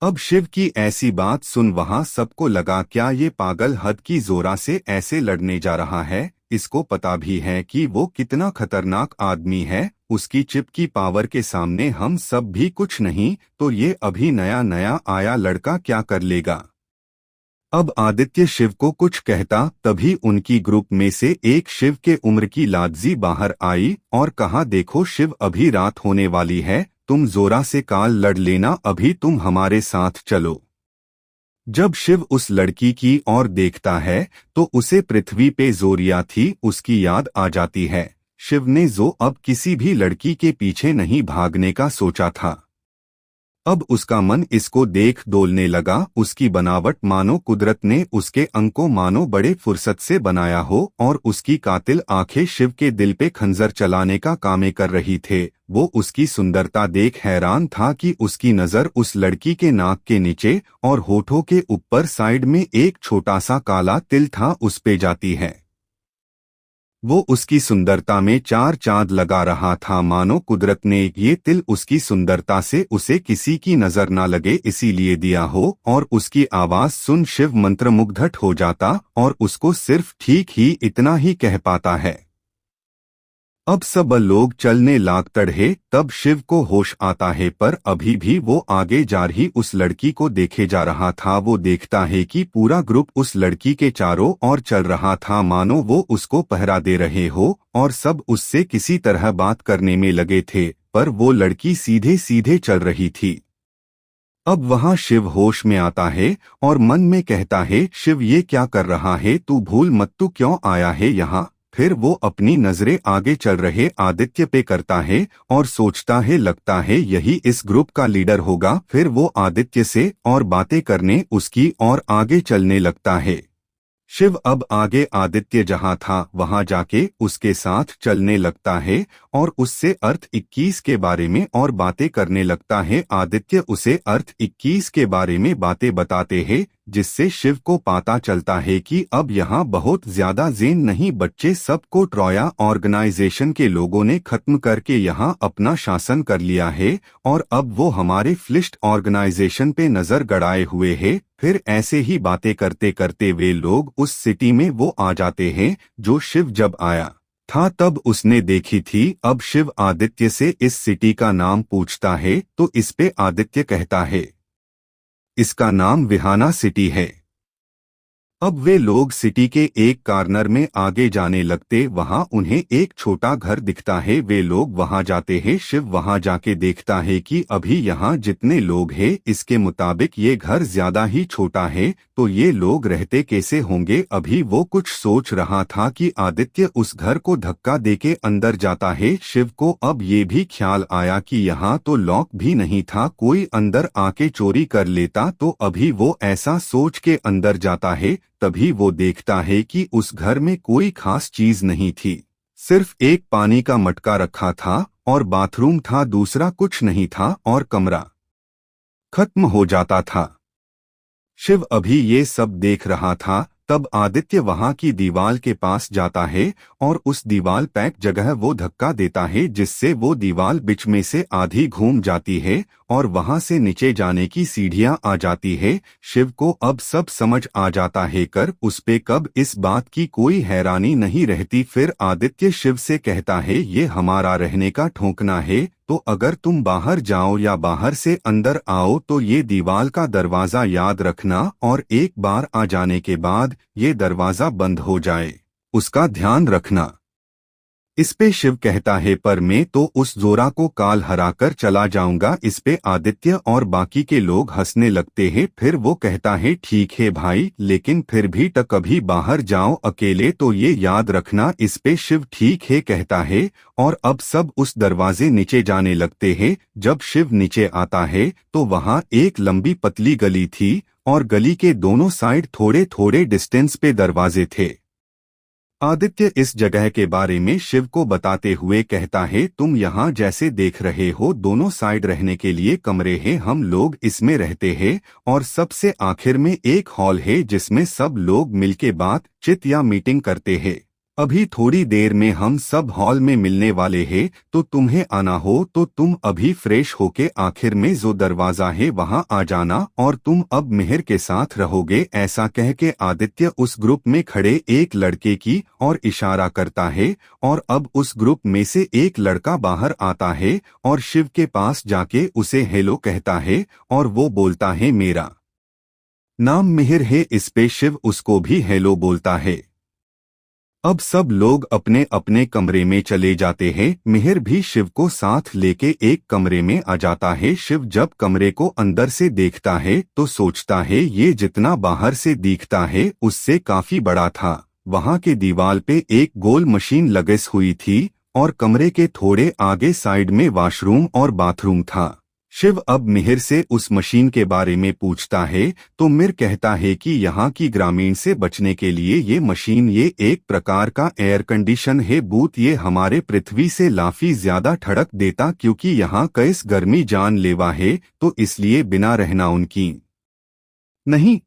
अब शिव की ऐसी बात सुन वहां सबको लगा, क्या ये पागल हद की जोरा से ऐसे लड़ने जा रहा है? इसको पता भी है कि वो कितना खतरनाक आदमी है, उसकी चिप की पावर के सामने हम सब भी कुछ नहीं, तो ये अभी नया नया आया लड़का क्या कर लेगा। अब आदित्य शिव को कुछ कहता तभी उनकी ग्रुप में से एक शिव के उम्र की लाडजी बाहर आई और कहा, देखो शिव, अभी रात होने वाली है, तुम जोरा से काल लड़ लेना, अभी तुम हमारे साथ चलो। जब शिव उस लड़की की ओर देखता है तो उसे पृथ्वी पे जोरिया थी उसकी याद आ जाती है। शिव ने जो अब किसी भी लड़की के पीछे नहीं भागने का सोचा था। अब उसका मन इसको देख डोलने लगा, उसकी बनावट मानो कुदरत ने उसके अंग को मानो बड़े फुर्सत से बनाया हो और उसकी कातिल आंखें शिव के दिल पे खंजर चलाने का कामे कर रही थे। वो उसकी सुंदरता देख हैरान था कि उसकी नजर उस लड़की के नाक के नीचे और होठों के ऊपर साइड में एक छोटा सा काला तिल था उस पे जाती है। वो उसकी सुंदरता में चार चांद लगा रहा था, मानो कुदरत ने ये तिल उसकी सुंदरता से उसे किसी की नजर ना लगे इसीलिए दिया हो। और उसकी आवाज सुन शिव मंत्रमुग्ध हो जाता और उसको सिर्फ ठीक ही इतना ही कह पाता है। अब सब लोग चलने लाग तड़े, तब शिव को होश आता है, पर अभी भी वो आगे जा रही उस लड़की को देखे जा रहा था। वो देखता है कि पूरा ग्रुप उस लड़की के चारों ओर चल रहा था, मानो वो उसको पहरा दे रहे हो और सब उससे किसी तरह बात करने में लगे थे, पर वो लड़की सीधे सीधे चल रही थी। अब वहाँ शिव होश में आता है और मन में कहता है, शिव ये क्या कर रहा है, तू भूल मत, तू क्यों आया है यहाँ। फिर वो अपनी नजरें आगे चल रहे आदित्य पे करता है और सोचता है लगता है यही इस ग्रुप का लीडर होगा। फिर वो आदित्य से और बातें करने उसकी और आगे चलने लगता है। शिव अब आगे आदित्य जहाँ था वहाँ जाके उसके साथ चलने लगता है और उससे अर्थ 21 के बारे में और बातें करने लगता है। आदित्य उसे अर्थ 21 के बारे में बातें बताते हैं, जिससे शिव को पता चलता है कि अब यहाँ बहुत ज्यादा जेन नहीं बच्चे, सबको ट्रोया ऑर्गेनाइजेशन के लोगों ने खत्म करके यहाँ अपना शासन कर लिया है और अब वो हमारे फ्लिस्ट ऑर्गेनाइजेशन पे नजर गड़ाए हुए हैं। फिर ऐसे ही बातें करते करते वे लोग उस सिटी में वो आ जाते हैं जो शिव जब आया था तब उसने देखी थी। अब शिव आदित्य से इस सिटी का नाम पूछता है तो इस पे आदित्य कहता है इसका नाम विहाना सिटी है। अब वे लोग सिटी के एक कॉर्नर में आगे जाने लगते, वहां उन्हें एक छोटा घर दिखता है। वे लोग वहां जाते हैं। शिव वहां जाके देखता है कि अभी यहाँ जितने लोग हैं इसके मुताबिक ये घर ज्यादा ही छोटा है, तो ये लोग रहते कैसे होंगे। अभी वो कुछ सोच रहा था कि आदित्य उस घर को धक्का देके अंदर जाता है। शिव को अब ये भी ख्याल आया कि यहाँ तो लॉक भी नहीं था, कोई अंदर आके चोरी कर लेता। तो अभी वो ऐसा सोच के अंदर जाता है, तभी वो देखता है कि उस घर में कोई खास चीज नहीं थी, सिर्फ एक पानी का मटका रखा था और बाथरूम था, दूसरा कुछ नहीं था और कमरा खत्म हो जाता था। शिव अभी ये सब देख रहा था, तब आदित्य वहां की दीवार के पास जाता है और उस दीवार पैक जगह वो धक्का देता है, जिससे वो दीवार बीच में से आधी घूम जाती है और वहां से नीचे जाने की सीढ़ियां आ जाती है। शिव को अब सब समझ आ जाता है, कर उस पे कब इस बात की कोई हैरानी नहीं रहती। फिर आदित्य शिव से कहता है ये हमारा रहने का ठोकना है, तो अगर तुम बाहर जाओ या बाहर से अंदर आओ तो ये दीवार का दरवाजा याद रखना और एक बार आ जाने के बाद ये दरवाजा बंद हो जाए उसका ध्यान रखना। इस पे शिव कहता है पर मैं तो उस जोरा को काल हराकर चला जाऊंगा। इस पे आदित्य और बाकी के लोग हंसने लगते हैं। फिर वो कहता है ठीक है भाई, लेकिन फिर भी तो कभी बाहर जाओ अकेले तो ये याद रखना। इस पे शिव ठीक है कहता है और अब सब उस दरवाजे नीचे जाने लगते हैं। जब शिव नीचे आता है तो वहाँ एक लंबी पतली गली थी और गली के दोनों साइड थोड़े थोड़े डिस्टेंस पे दरवाजे थे। आदित्य इस जगह के बारे में शिव को बताते हुए कहता है तुम यहाँ जैसे देख रहे हो दोनों साइड रहने के लिए कमरे हैं, हम लोग इसमें रहते हैं और सबसे आखिर में एक हॉल है जिसमें सब लोग मिलके बात चित या मीटिंग करते हैं। अभी थोड़ी देर में हम सब हॉल में मिलने वाले हैं, तो तुम्हें आना हो तो तुम अभी फ्रेश होके आखिर में जो दरवाजा है वहां आ जाना, और तुम अब मिहिर के साथ रहोगे। ऐसा कह के आदित्य उस ग्रुप में खड़े एक लड़के की और इशारा करता है, और अब उस ग्रुप में से एक लड़का बाहर आता है और शिव के पास जाके उसे हेलो कहता है, और वो बोलता है मेरा नाम मिहिर है। इस पे शिव उसको भी हेलो बोलता है। अब सब लोग अपने अपने कमरे में चले जाते हैं। मिहिर भी शिव को साथ लेके एक कमरे में आ जाता है। शिव जब कमरे को अंदर से देखता है तो सोचता है ये जितना बाहर से दिखता है उससे काफी बड़ा था। वहां के दीवार पे एक गोल मशीन लगस हुई थी और कमरे के थोड़े आगे साइड में वॉशरूम और बाथरूम था। शिव अब मिहिर से उस मशीन के बारे में पूछता है तो मिहिर कहता है कि यहाँ की ग्रामीण से बचने के लिए ये मशीन ये एक प्रकार का एयर कंडीशन है बूथ। ये हमारे पृथ्वी से काफी ज्यादा ठंडक देता, क्योंकि यहाँ कैस गर्मी जानलेवा है, तो इसलिए बिना रहना उनकी नहीं।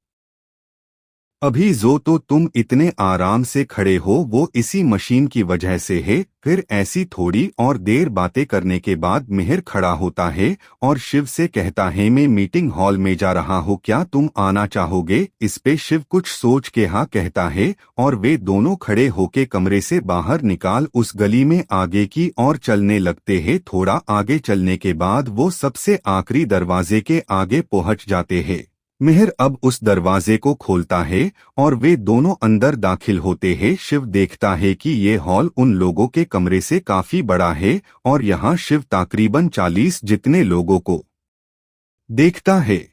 अभी जो तो तुम इतने आराम से खड़े हो वो इसी मशीन की वजह से है। फिर ऐसी थोड़ी और देर बातें करने के बाद मिहिर खड़ा होता है और शिव से कहता है मैं मीटिंग हॉल में जा रहा हूँ, क्या तुम आना चाहोगे? इस पे शिव कुछ सोच के हाँ कहता है और वे दोनों खड़े होके कमरे से बाहर निकाल उस गली में आगे की ओर चलने लगते हैं। थोड़ा आगे चलने के बाद वो सबसे आखिरी दरवाजे के आगे पहुंच जाते हैं। मिहिर अब उस दरवाजे को खोलता है और वे दोनों अंदर दाखिल होते हैं। शिव देखता है कि ये हॉल उन लोगों के कमरे से काफी बड़ा है और यहाँ शिव तकरीबन 40 जितने लोगों को देखता है।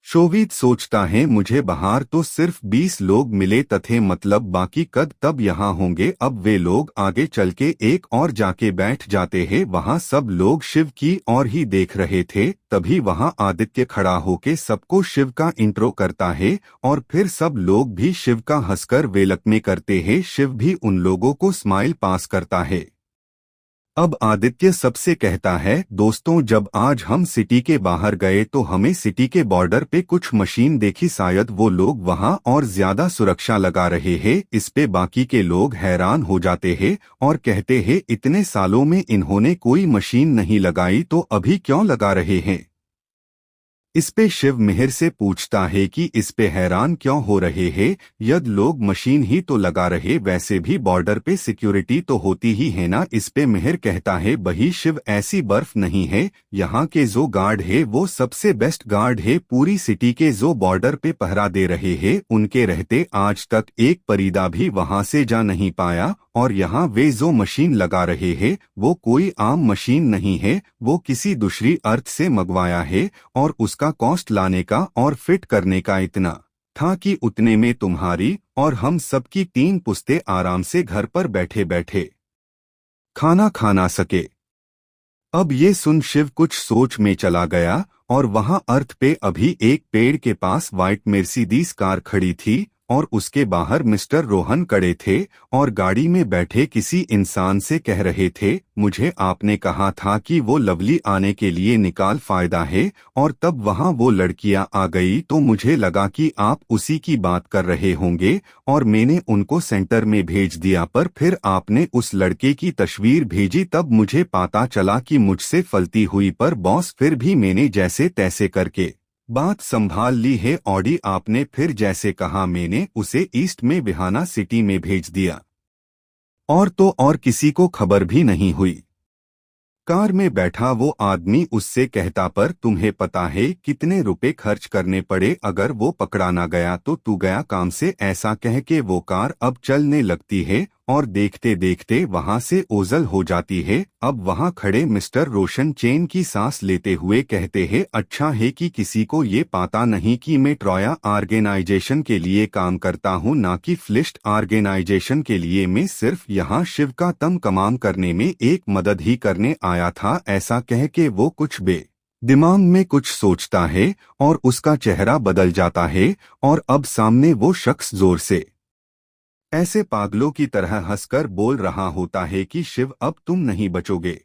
शोवित सोचता है मुझे बाहर तो सिर्फ 20 लोग मिले तथे, मतलब बाकी कद तब यहाँ होंगे। अब वे लोग आगे चल के एक और जाके बैठ जाते हैं। वहाँ सब लोग शिव की ओर ही देख रहे थे। तभी वहाँ आदित्य खड़ा होके सबको शिव का इंट्रो करता है और फिर सब लोग भी शिव का हंसकर वेलकम करते हैं। शिव भी उन लोगों को स्माइल पास करता है। अब आदित्य सबसे कहता है दोस्तों, जब आज हम सिटी के बाहर गए तो हमें सिटी के बॉर्डर पे कुछ मशीन देखी, शायद वो लोग वहां और ज्यादा सुरक्षा लगा रहे हैं। इस पे बाकी के लोग हैरान हो जाते हैं और कहते हैं इतने सालों में इन्होंने कोई मशीन नहीं लगाई तो अभी क्यों लगा रहे हैं? इस पे शिव मिहिर से पूछता है कि इस पे हैरान क्यों हो रहे हैं, यद लोग मशीन ही तो लगा रहे, वैसे भी बॉर्डर पे सिक्योरिटी तो होती ही है ना। इस पे मिहिर कहता है बही शिव ऐसी बर्फ नहीं है, यहाँ के जो गार्ड है वो सबसे बेस्ट गार्ड है पूरी सिटी के। जो बॉर्डर पे पहरा दे रहे हैं उनके रहते आज तक एक परिंदा भी वहां से जा नहीं पाया, और यहाँ वे जो मशीन लगा रहे हैं वो कोई आम मशीन नहीं है, वो किसी दूसरी अर्थ से मंगवाया है और उसका कॉस्ट लाने का और फिट करने का इतना था कि उतने में तुम्हारी और हम सबकी 3 पुश्तें आराम से घर पर बैठे बैठे खाना खा ना सके। अब ये सुन शिव कुछ सोच में चला गया और वहां अर्थ पे अभी एक पेड़ के पास व्हाइट मर्सिडीज कार खड़ी थी और उसके बाहर मिस्टर रोहन खड़े थे और गाड़ी में बैठे किसी इंसान से कह रहे थे मुझे आपने कहा था कि वो लवली आने के लिए निकाल फायदा है, और तब वहां वो लड़कियां आ गई तो मुझे लगा कि आप उसी की बात कर रहे होंगे और मैंने उनको सेंटर में भेज दिया, पर फिर आपने उस लड़के की तस्वीर भेजी तब मुझे पता चला कि मुझसे फलती हुई, पर बॉस फिर भी मैंने जैसे तैसे करके बात संभाल ली है। ऑडी आपने फिर जैसे कहा मैंने उसे ईस्ट में बिहाना सिटी में भेज दिया, और तो और किसी को खबर भी नहीं हुई। कार में बैठा वो आदमी उससे कहता पर तुम्हें पता है कितने रुपए खर्च करने पड़े अगर वो पकड़ा ना गया तो तू गया काम से। ऐसा कह के वो कार अब चलने लगती है और देखते देखते वहां से ओझल हो जाती है। अब वहां खड़े मिस्टर रोशन चैन की सांस लेते हुए कहते हैं अच्छा है कि किसी को ये पता नहीं कि मैं ट्रॉया ऑर्गेनाइजेशन के लिए काम करता हूँ, ना कि फ्लिस्ट ऑर्गेनाइजेशन के लिए। मैं सिर्फ यहाँ शिव का तम कमाम करने में एक मदद ही करने आया था। ऐसा कह के वो कुछ दिमाग में कुछ सोचता है और उसका चेहरा बदल जाता है और अब सामने वो शख्स जोर से ऐसे पागलों की तरह हंसकर बोल रहा होता है कि शिव अब तुम नहीं बचोगे।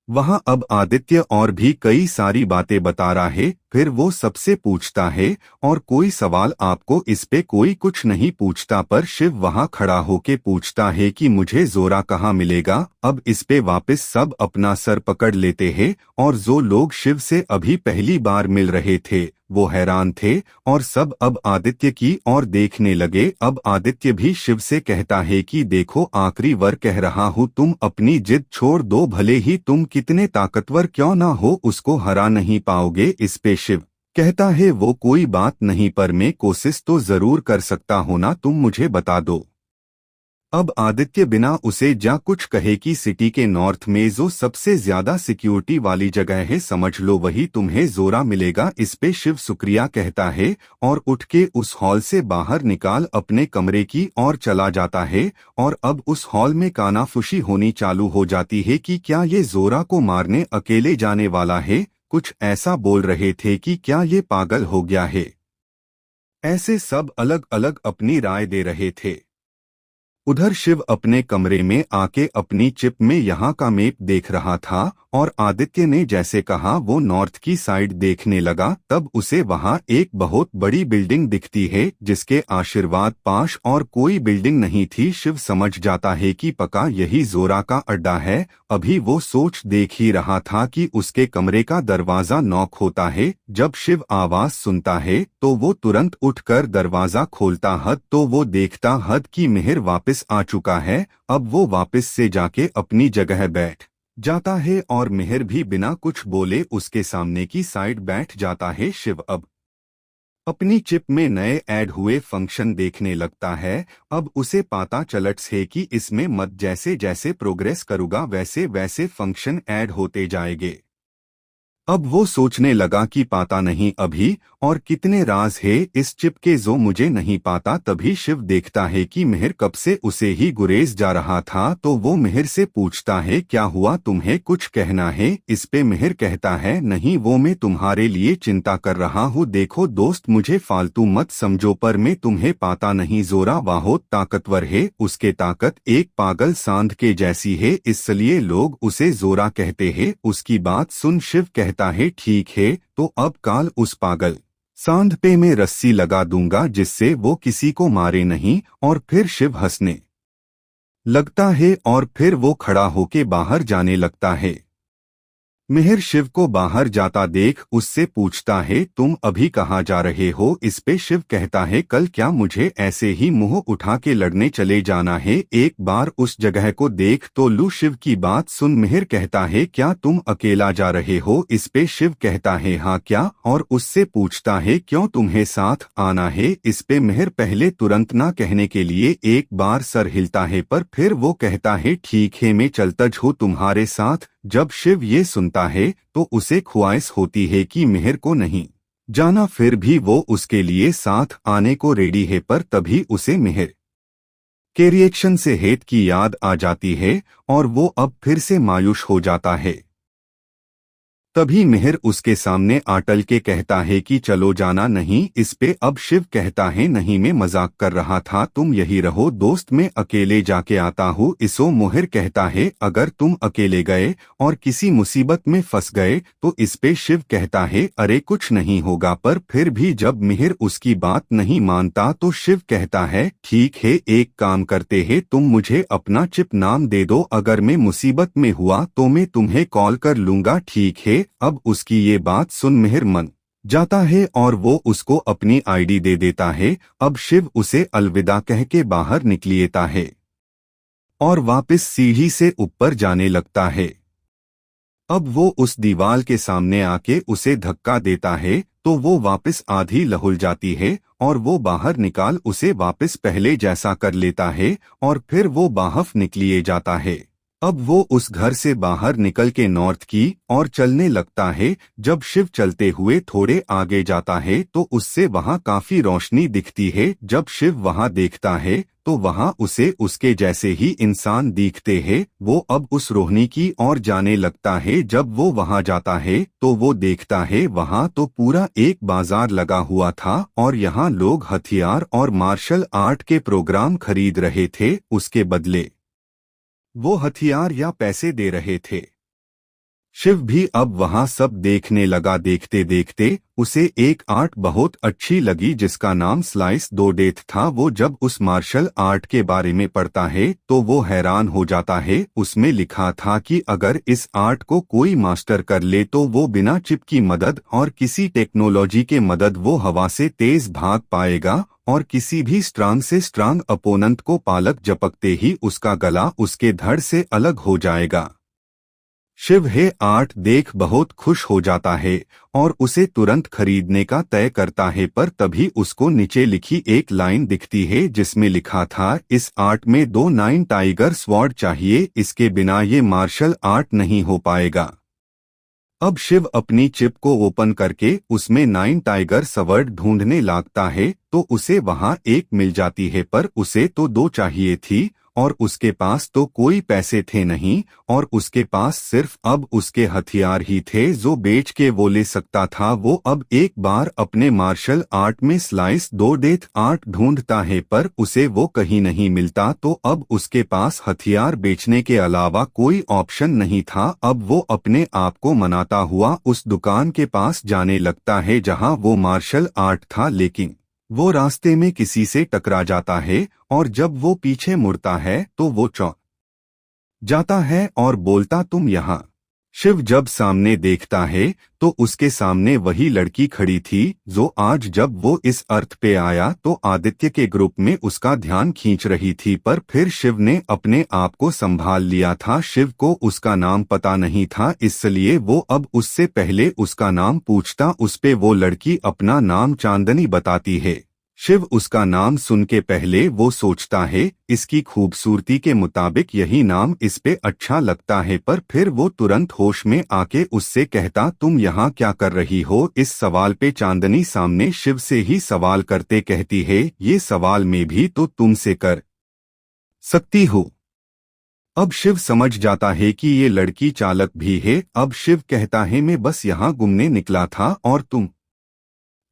वहां अब आदित्य और भी कई सारी बातें बता रहा है। फिर वो सबसे पूछता है और कोई सवाल आपको इस पे कोई कुछ नहीं पूछता, पर शिव वहां खड़ा होके पूछता है कि मुझे जोरा कहाँ मिलेगा। अब इस पे वापस सब अपना सर पकड़ लेते हैं और जो लोग शिव से अभी पहली बार मिल रहे थे वो हैरान थे और सब अब आदित्य की ओर देखने लगे। अब आदित्य भी शिव से कहता है कि देखो, आखिरी बार कह रहा हूँ, तुम अपनी जिद छोड़ दो, भले ही तुम कितने ताकतवर क्यों ना हो उसको हरा नहीं पाओगे। इस पे शिव कहता है वो कोई बात नहीं, पर मैं कोशिश तो जरूर कर सकता हूं ना, तुम मुझे बता दो। अब आदित्य बिना उसे जा कुछ कहे कि सिटी के नॉर्थ में जो सबसे ज्यादा सिक्योरिटी वाली जगह है समझ लो वही तुम्हें जोरा मिलेगा। इस पे शिव शुक्रिया कहता है और उठ के उस हॉल से बाहर निकाल अपने कमरे की ओर चला जाता है। और अब उस हॉल में कानाफूसी होनी चालू हो जाती है कि क्या ये जोरा को मारने अकेले जाने वाला है। कुछ ऐसा बोल रहे थे कि क्या ये पागल हो गया है। ऐसे सब अलग अलग अपनी राय दे रहे थे। उधर शिव अपने कमरे में आके अपनी चिप में यहाँ का मैप देख रहा था और आदित्य ने जैसे कहा वो नॉर्थ की साइड देखने लगा। तब उसे वहाँ एक बहुत बड़ी बिल्डिंग दिखती है जिसके आशीर्वाद पास और कोई बिल्डिंग नहीं थी। शिव समझ जाता है कि पक्का यही जोरा का अड्डा है। अभी वो सोच देख ही रहा था कि उसके कमरे का दरवाजा नॉक होता है। जब शिव आवाज सुनता है तो वो तुरंत उठकर दरवाजा खोलता है तो वो देखता है कि मिहिर वापस आ चुका है। अब वो वापस से जाके अपनी जगह बैठ जाता है और मिहिर भी बिना कुछ बोले उसके सामने की साइड बैठ जाता है। शिव अब अपनी चिप में नए ऐड हुए फंक्शन देखने लगता है। अब उसे पता चलता है कि इसमें मत जैसे जैसे प्रोग्रेस करूँगा वैसे वैसे फंक्शन ऐड होते जाएंगे। अब वो सोचने लगा कि पाता नहीं अभी और कितने राज है इस चिप के जो मुझे नहीं पाता। तभी शिव देखता है कि मिहिर कब से उसे ही गुरेज जा रहा था तो वो मिहिर से पूछता है क्या हुआ, तुम्हें कुछ कहना है। इस पे मिहिर कहता है नहीं, वो मैं तुम्हारे लिए चिंता कर रहा हूँ। देखो दोस्त, मुझे फालतू मत समझो, पर मैं तुम्हें पाता नहीं, जोरा बहुत ताकतवर है। उसके ताकत एक पागल सांड के जैसी है, इसलिए लोग उसे जोरा कहते हैं। उसकी बात सुन शिव कहता है ठीक है, तो अब काल उस पागल सांड पे मैं रस्सी लगा दूंगा जिससे वो किसी को मारे नहीं। और फिर शिव हंसने लगता है और फिर वो खड़ा होके बाहर जाने लगता है। मिहिर शिव को बाहर जाता देख उससे पूछता है तुम अभी कहाँ जा रहे हो। इस पे शिव कहता है कल क्या मुझे ऐसे ही मुंह उठा के लड़ने चले जाना है, एक बार उस जगह को देख तो लू। शिव की बात सुन मिहिर कहता है क्या तुम अकेला जा रहे हो। इस पे शिव कहता है हाँ क्या, और उससे पूछता है क्यों तुम्हें साथ आना है। इस पे मिहिर पहले तुरंत ना कहने के लिए एक बार सर हिलता है पर फिर वो कहता है ठीक है मैं चलता हूँ तुम्हारे साथ। जब शिव ये सुनता है तो उसे ख्वाहिश होती है कि मिहिर को नहीं जाना, फिर भी वो उसके लिए साथ आने को रेडी है। पर तभी उसे मिहिर के रिएक्शन से हेत की याद आ जाती है और वो अब फिर से मायूस हो जाता है। तभी मिहिर उसके सामने आटल के कहता है कि चलो जाना नहीं। इस पे अब शिव कहता है नहीं मैं मजाक कर रहा था, तुम यही रहो दोस्त, मैं अकेले जाके आता हूँ। इसो मिहिर कहता है अगर तुम अकेले गए और किसी मुसीबत में फंस गए तो। इस पे शिव कहता है अरे कुछ नहीं होगा। पर फिर भी जब मिहिर उसकी बात नहीं मानता तो शिव कहता है ठीक है एक काम करते हैं, तुम मुझे अपना चिप नाम दे दो, अगर मैं मुसीबत में हुआ तो मैं तुम्हें कॉल कर लूंगा, ठीक है। अब उसकी ये बात सुन मिहिर मन जाता है और वो उसको अपनी आईडी दे देता है। अब शिव उसे अलविदा कह के बाहर निकलता है और वापस सीढ़ी से ऊपर जाने लगता है। अब वो उस दीवार के सामने आके उसे धक्का देता है तो वो वापस आधी लहुल जाती है और वो बाहर निकाल उसे वापस पहले जैसा कर लेता है और फिर वो बाहर निकलिए जाता है। अब वो उस घर से बाहर निकल के नॉर्थ की और चलने लगता है। जब शिव चलते हुए थोड़े आगे जाता है तो उससे वहाँ काफी रोशनी दिखती है। जब शिव वहाँ देखता है तो वहाँ उसे उसके जैसे ही इंसान दिखते हैं। वो अब उस रोशनी की ओर जाने लगता है। जब वो वहाँ जाता है तो वो देखता है वहाँ तो पूरा एक बाजार लगा हुआ था और यहाँ लोग हथियार और मार्शल आर्ट के प्रोग्राम खरीद रहे थे। उसके बदले वो हथियार या पैसे दे रहे थे। शिव भी अब वहां सब देखने लगा। देखते देखते उसे एक आर्ट बहुत अच्छी लगी जिसका नाम स्लाइस दो डेथ था। वो जब उस मार्शल आर्ट के बारे में पढ़ता है तो वो हैरान हो जाता है। उसमें लिखा था कि अगर इस आर्ट को कोई मास्टर कर ले तो वो बिना चिप की मदद और किसी टेक्नोलॉजी के मदद वो हवा से तेज भाग पाएगा और किसी भी स्ट्रांग से स्ट्रांग अपोनेंट को पालक झपकते ही उसका गला उसके धड़ से अलग हो जाएगा। शिव है आर्ट देख बहुत खुश हो जाता है और उसे तुरंत खरीदने का तय करता है। पर तभी उसको नीचे लिखी एक लाइन दिखती है जिसमें लिखा था, इस आर्ट में 2 9 टाइगर स्वॉर्ड चाहिए, इसके बिना ये मार्शल आर्ट नहीं हो पाएगा। अब शिव अपनी चिप को ओपन करके उसमें 9 टाइगर स्वॉर्ड ढूंढने लगता है तो उसे वहां एक मिल जाती है। पर उसे तो 2 चाहिए थी और उसके पास तो कोई पैसे थे नहीं और उसके पास सिर्फ अब उसके हथियार ही थे जो बेच के वो ले सकता था। वो अब एक बार अपने मार्शल आर्ट में स्लाइस दो डेथ आर्ट ढूंढता है पर उसे वो कहीं नहीं मिलता। तो अब उसके पास हथियार बेचने के अलावा कोई ऑप्शन नहीं था। अब वो अपने आप को मनाता हुआ उस दुकान के पास जाने लगता है जहां वो मार्शल आर्ट था, लेकिन वो रास्ते में किसी से टकरा जाता है और जब वो पीछे मुड़ता है तो वो चौंक जाता है और बोलता, तुम यहाँ। शिव जब सामने देखता है तो उसके सामने वही लड़की खड़ी थी जो आज जब वो इस अर्थ पे आया तो आदित्य के ग्रुप में उसका ध्यान खींच रही थी। पर फिर शिव ने अपने आप को संभाल लिया था। शिव को उसका नाम पता नहीं था, इसलिए वो अब उससे पहले उसका नाम पूछता। उस पे वो लड़की अपना नाम चांदनी बताती है। शिव उसका नाम सुन के पहले वो सोचता है इसकी खूबसूरती के मुताबिक यही नाम इस पे अच्छा लगता है। पर फिर वो तुरंत होश में आके उससे कहता, तुम यहाँ क्या कर रही हो। इस सवाल पे चांदनी सामने शिव से ही सवाल करते कहती है, ये सवाल मैं भी तो तुमसे कर सकती हूँ। अब शिव समझ जाता है कि ये लड़की चालक भी है। अब शिव कहता है, मैं बस यहाँ घूमने निकला था और तुम।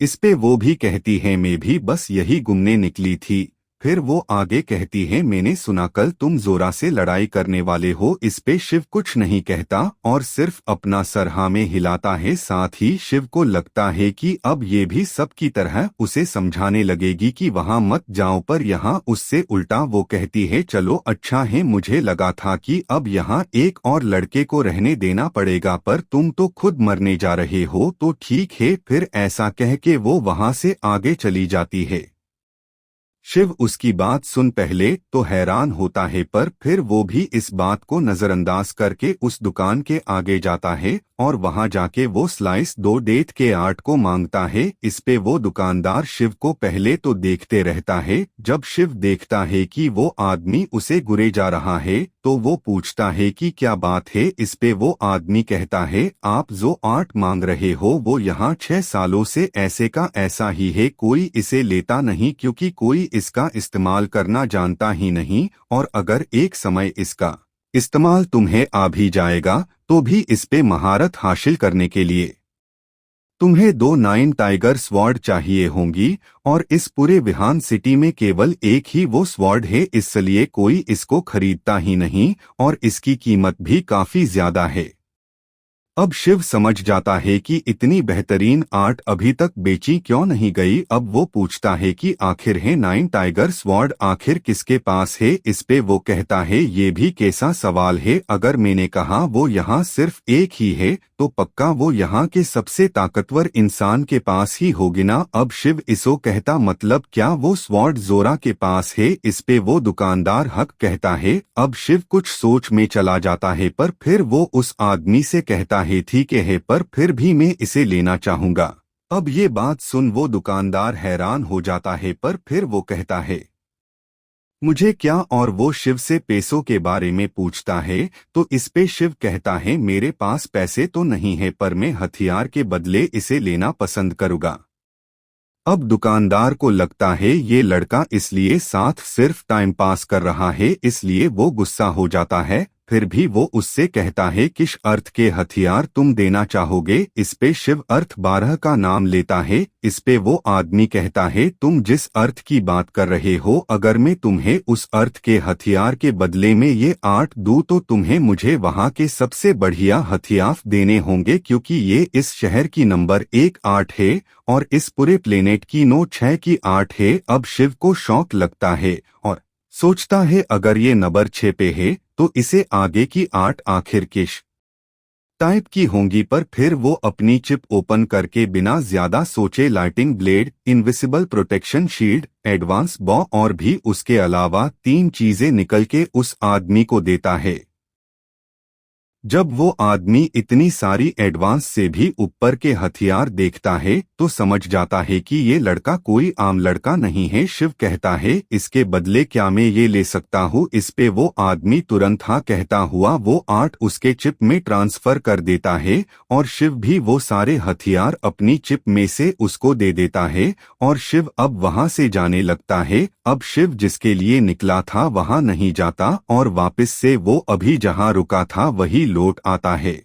इस पे वो भी कहती है, मैं भी बस यही घूमने निकली थी। फिर वो आगे कहती है, मैंने सुना कल तुम जोरा से लड़ाई करने वाले हो। इस पे शिव कुछ नहीं कहता और सिर्फ अपना सर हाँ में हिलाता है। साथ ही शिव को लगता है कि अब ये भी सब की तरह उसे समझाने लगेगी कि वहाँ मत जाओ, पर यहाँ उससे उल्टा वो कहती है, चलो अच्छा है, मुझे लगा था कि अब यहाँ एक और लड़के को रहने देना पड़ेगा, पर तुम तो खुद मरने जा रहे हो तो ठीक है। फिर ऐसा कह के वो वहाँ से आगे चली जाती है। शिव उसकी बात सुन पहले तो हैरान होता है पर फिर वो भी इस बात को नजरअंदाज करके उस दुकान के आगे जाता है और वहां जाके वो स्लाइस दो डेथ के आर्ट को मांगता है। इस पे वो दुकानदार शिव को पहले तो देखते रहता है। जब शिव देखता है कि वो आदमी उसे घुरे जा रहा है तो वो पूछता है कि क्या बात है। इस पे वो आदमी कहता है, आप जो आर्ट मांग रहे हो वो यहाँ 6 सालों से ऐसे का ऐसा ही है, कोई इसे लेता नहीं क्योंकि कोई इसका इस्तेमाल करना जानता ही नहीं, और अगर एक समय इसका इस्तेमाल तुम्हें आ भी जाएगा तो भी इस पे महारत हासिल करने के लिए तुम्हें 2 9 टाइगर स्वॉर्ड चाहिए होंगी और इस पूरे विहान सिटी में केवल एक ही वो स्वॉर्ड है, इसलिए कोई इसको खरीदता ही नहीं और इसकी कीमत भी काफी ज्यादा है। अब शिव समझ जाता है कि इतनी बेहतरीन आर्ट अभी तक बेची क्यों नहीं गई। अब वो पूछता है कि आखिर है 9 टाइगर स्वॉर्ड आखिर किसके पास है। इस पे वो कहता है, ये भी कैसा सवाल है, अगर मैंने कहा वो यहाँ सिर्फ एक ही है तो पक्का वो यहाँ के सबसे ताकतवर इंसान के पास ही होगी ना। अब शिव इसो कहता, मतलब क्या वो स्वॉर्ड जोरा के पास है। इस पे वो दुकानदार हक कहता है। अब शिव कुछ सोच में चला जाता है पर फिर वो उस आदमी से कहता है, ठीक है पर फिर भी मैं इसे लेना चाहूंगा। अब ये बात सुन वो दुकानदार हैरान हो जाता है पर फिर वो कहता है, मुझे क्या। और वो शिव से पैसों के बारे में पूछता है तो इस पे शिव कहता है, मेरे पास पैसे तो नहीं है पर मैं हथियार के बदले इसे लेना पसंद करूंगा। अब दुकानदार को लगता है ये लड़का इसलिए साथ सिर्फ टाइम पास कर रहा है, इसलिए वो गुस्सा हो जाता है। फिर भी वो उससे कहता है किस अर्थ के हथियार तुम देना चाहोगे। इस पे शिव अर्थ 12 का नाम लेता है। इस पे वो आदमी कहता है तुम जिस अर्थ की बात कर रहे हो, अगर मैं तुम्हें उस अर्थ के हथियार के बदले में ये 8 दूं तो तुम्हें मुझे वहाँ के सबसे बढ़िया हथियार देने होंगे, क्योंकि ये इस शहर की नंबर 1 8 है और इस पूरे प्लेनेट की 9 6 की 8 है। अब शिव को शौक लगता है और सोचता है अगर ये नंबर 6 पे है तो इसे आगे की 8 आखिर किस टाइप की होंगी। पर फिर वो अपनी चिप ओपन करके बिना ज्यादा सोचे lighting blade, invisible protection shield, advance बॉ और भी उसके अलावा 3 चीजें निकल के उस आदमी को देता है। जब वो आदमी इतनी सारी एडवांस से भी ऊपर के हथियार देखता है तो समझ जाता है कि ये लड़का कोई आम लड़का नहीं है। शिव कहता है इसके बदले क्या मैं ये ले सकता हूँ। इस पे वो आदमी तुरंत हाँ कहता हुआ वो 8 उसके चिप में ट्रांसफर कर देता है और शिव भी वो सारे हथियार अपनी चिप में से उसको दे देता है और शिव अब वहां से जाने लगता है। अब शिव जिसके लिए निकला था वहां नहीं जाता और वापस से वो अभी जहां रुका था वही लौट आता है।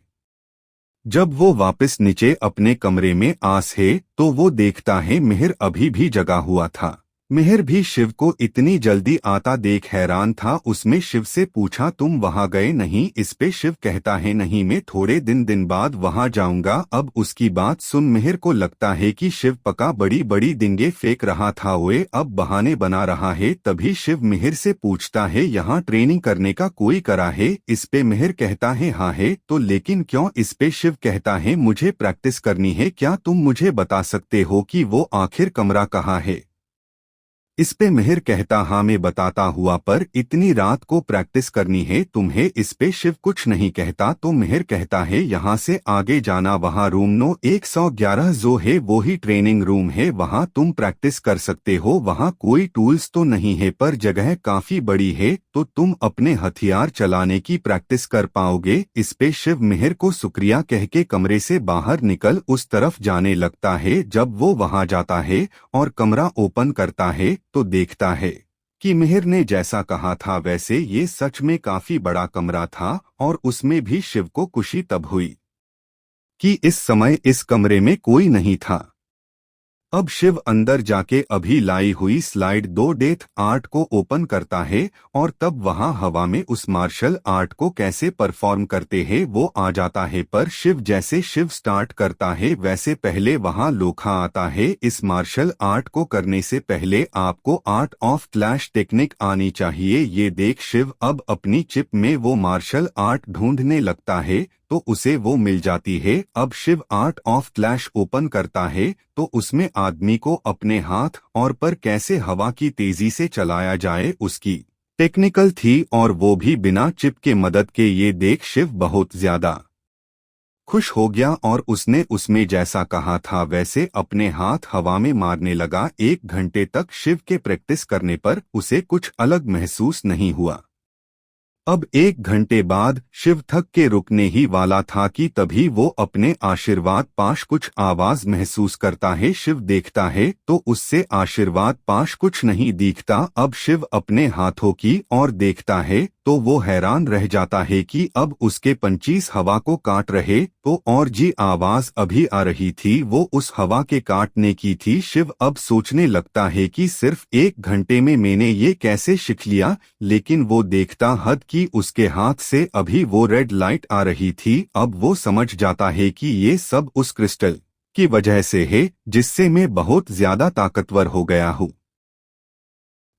जब वो वापस नीचे अपने कमरे में आस है तो वो देखता है मिहिर अभी भी जगा हुआ था। मिहिर भी शिव को इतनी जल्दी आता देख हैरान था। उसमें शिव से पूछा तुम वहां गए नहीं। इस पे शिव कहता है नहीं, मैं थोड़े दिन बाद वहां जाऊंगा। अब उसकी बात सुन मिहिर को लगता है कि शिव पका बड़ी बड़ी डिंगे फेंक रहा था, वे अब बहाने बना रहा है। तभी शिव मिहिर से पूछता है यहाँ ट्रेनिंग करने का कोई करा है। इस पे मिहिर कहता है हाँ है, तो लेकिन क्यों। इस पे शिव कहता है मुझे प्रैक्टिस करनी है, क्या तुम मुझे बता सकते हो कि वो आखिर कमरा कहाँ है। इस पे मिहिर कहता हाँ मैं बताता हुआ, पर इतनी रात को प्रैक्टिस करनी है तुम्हें। इस पे शिव कुछ नहीं कहता तो मिहिर कहता है यहाँ से आगे जाना, वहाँ रूम नो 111 जो है वो ही ट्रेनिंग रूम है, वहाँ तुम प्रैक्टिस कर सकते हो। वहाँ कोई टूल्स तो नहीं है पर जगह काफी बड़ी है तो तुम अपने हथियार चलाने की प्रैक्टिस कर पाओगे। इस पे शिव मिहिर को शुक्रिया कह के कमरे से बाहर निकल उस तरफ जाने लगता है। जब वो वहाँ जाता है और कमरा ओपन करता है तो देखता है कि मिहिर ने जैसा कहा था वैसे ये सच में काफी बड़ा कमरा था और उसमें भी शिव को खुशी तब हुई कि इस समय इस कमरे में कोई नहीं था। अब शिव अंदर जाके अभी लाई हुई स्लाइड 2 डेथ आर्ट को ओपन करता है और तब वहां हवा में उस मार्शल आर्ट को कैसे परफॉर्म करते हैं वो आ जाता है। पर शिव जैसे शिव स्टार्ट करता है वैसे पहले वहां लोखा आता है। इस मार्शल आर्ट को करने से पहले आपको आर्ट ऑफ क्लैश टेक्निक आनी चाहिए। ये देख शिव अब अपनी चिप में वो मार्शल आर्ट ढूंढने लगता है तो उसे वो मिल जाती है। अब Shiv art of clash open करता है तो उसमें आदमी को अपने हाथ और पर कैसे हवा की तेजी से चलाया जाए उसकी टेक्निकल थी और वो भी बिना चिप के मदद के। ये देख शिव बहुत ज्यादा खुश हो गया और उसने उसमें जैसा कहा था वैसे अपने हाथ हवा में मारने लगा। 1 घंटे तक शिव के प्रैक्टिस करने पर उसे कुछ अलग महसूस नहीं हुआ। अब 1 घंटे बाद शिव थक के रुकने ही वाला था कि तभी वो अपने आशीर्वाद पाश कुछ आवाज महसूस करता है। शिव देखता है तो उससे आशीर्वाद पाश कुछ नहीं दिखता। अब शिव अपने हाथों की ओर देखता है तो वो हैरान रह जाता है कि अब उसके पंचीस हवा को काट रहे तो और जी आवाज अभी आ रही थी वो उस हवा के काटने की थी। शिव अब सोचने लगता है कि सिर्फ 1 घंटे में मैंने ये कैसे सीख लिया, लेकिन वो देखता हद कि उसके हाथ से अभी वो रेड लाइट आ रही थी। अब वो समझ जाता है कि ये सब उस क्रिस्टल की वजह से है जिससे मैं बहुत ज्यादा ताकतवर हो गया हूँ।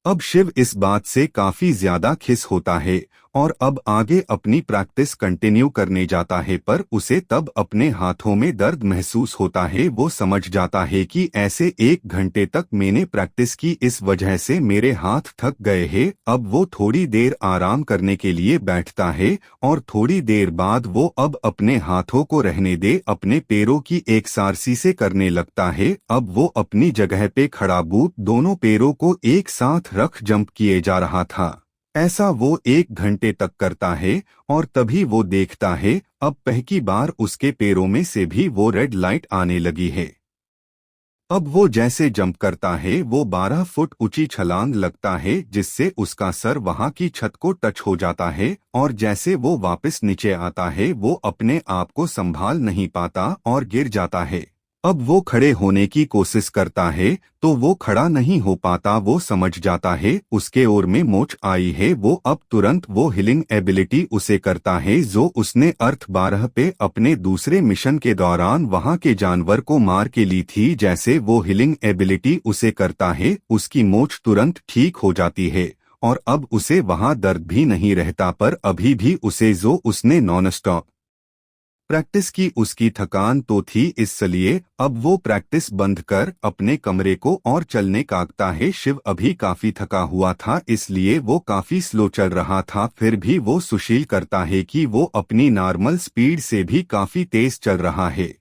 अब शिव इस बात से काफी ज्यादा खिस होता है और अब आगे अपनी प्रैक्टिस कंटिन्यू करने जाता है। पर उसे तब अपने हाथों में दर्द महसूस होता है। वो समझ जाता है कि ऐसे 1 घंटे तक मैंने प्रैक्टिस की, इस वजह से मेरे हाथ थक गए हैं। अब वो थोड़ी देर आराम करने के लिए बैठता है और थोड़ी देर बाद वो अब अपने हाथों को रहने दे अपने पैरों की एकसारसी से करने लगता है। अब वो अपनी जगह पे खड़ा बूट दोनों पैरों को एक साथ रख जंप किए जा रहा था। ऐसा वो 1 घंटे तक करता है और तभी वो देखता है अब पहली बार उसके पैरों में से भी वो रेड लाइट आने लगी है। अब वो जैसे जंप करता है वो 12 फुट ऊंची छलांग लगता है जिससे उसका सर वहां की छत को टच हो जाता है और जैसे वो वापस नीचे आता है वो अपने आप को संभाल नहीं पाता और गिर जाता है। अब वो खड़े होने की कोशिश करता है तो वो खड़ा नहीं हो पाता। वो समझ जाता है उसके ओर में मोच आई है। वो अब तुरंत वो हीलिंग एबिलिटी उसे करता है जो उसने अर्थ 12 पे अपने दूसरे मिशन के दौरान वहां के जानवर को मार के ली थी। जैसे वो हीलिंग एबिलिटी उसे करता है उसकी मोच तुरंत ठीक हो जाती है और अब उसे वहां दर्द भी नहीं रहता। पर अभी भी उसे जो उसने नॉन स्टॉप प्रैक्टिस की उसकी थकान तो थी, इसलिए अब वो प्रैक्टिस बंद कर अपने कमरे को और चलने कागता है। शिव अभी काफी थका हुआ था इसलिए वो काफी स्लो चल रहा था। फिर भी वो सुशील करता है कि वो अपनी नॉर्मल स्पीड से भी काफी तेज चल रहा है।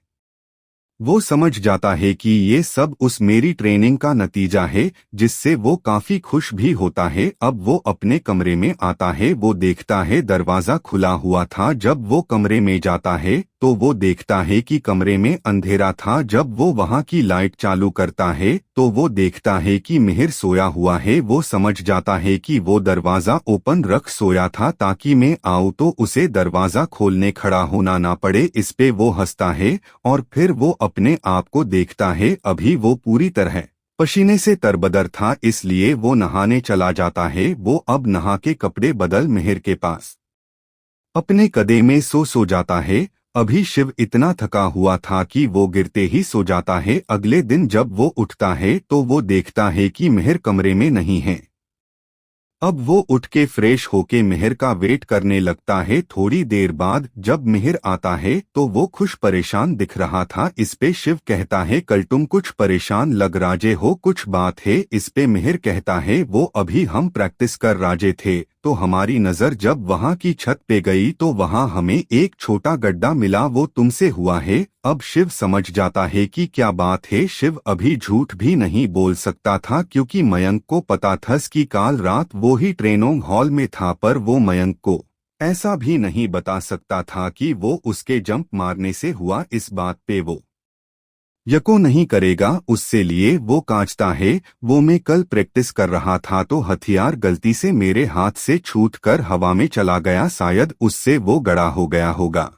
वो समझ जाता है कि ये सब उस मेरी ट्रेनिंग का नतीजा है जिससे वो काफी खुश भी होता है। अब वो अपने कमरे में आता है। वो देखता है दरवाजा खुला हुआ था। जब वो कमरे में जाता है तो वो देखता है कि कमरे में अंधेरा था। जब वो वहां की लाइट चालू करता है तो वो देखता है कि मिहिर सोया हुआ है। वो समझ जाता है कि वो दरवाजा ओपन रख सोया था ताकि मैं आऊं तो उसे दरवाजा खोलने खड़ा होना ना पड़े। इस पे वो हंसता है और फिर वो अपने आप को देखता है। अभी वो पूरी तरह पसीने से तरबदर था इसलिए वो नहाने चला जाता है। वो अब नहा के कपड़े बदल मिहिर के पास अपने गद्दे में सो जाता है। अभी शिव इतना थका हुआ था कि वो गिरते ही सो जाता है। अगले दिन जब वो उठता है तो वो देखता है कि मिहिर कमरे में नहीं है। अब वो उठ के फ्रेश होके मिहिर का वेट करने लगता है। थोड़ी देर बाद जब मिहिर आता है तो वो खुश परेशान दिख रहा था। इस पे शिव कहता है कल तुम कुछ परेशान लग राजे हो, कुछ बात है? इस पे मिहिर कहता है वो अभी हम प्रैक्टिस कर राजे थे तो हमारी नजर जब वहां की छत पे गई तो वहां हमें एक छोटा गड्ढा मिला, वो तुमसे हुआ है। अब शिव समझ जाता है कि क्या बात है। शिव अभी झूठ भी नहीं बोल सकता था क्योंकि मयंक को पता था कि काल रात वो ही ट्रेनिंग हॉल में था। पर वो मयंक को ऐसा भी नहीं बता सकता था कि वो उसके जंप मारने से हुआ। इस बात पे वो यको नहीं करेगा। उससे लिए वो कांचता है। वो मैं कल प्रैक्टिस कर रहा था तो हथियार गलती से मेरे हाथ से छूट कर हवा में चला गया, शायद उससे वो गड़ा हो गया होगा।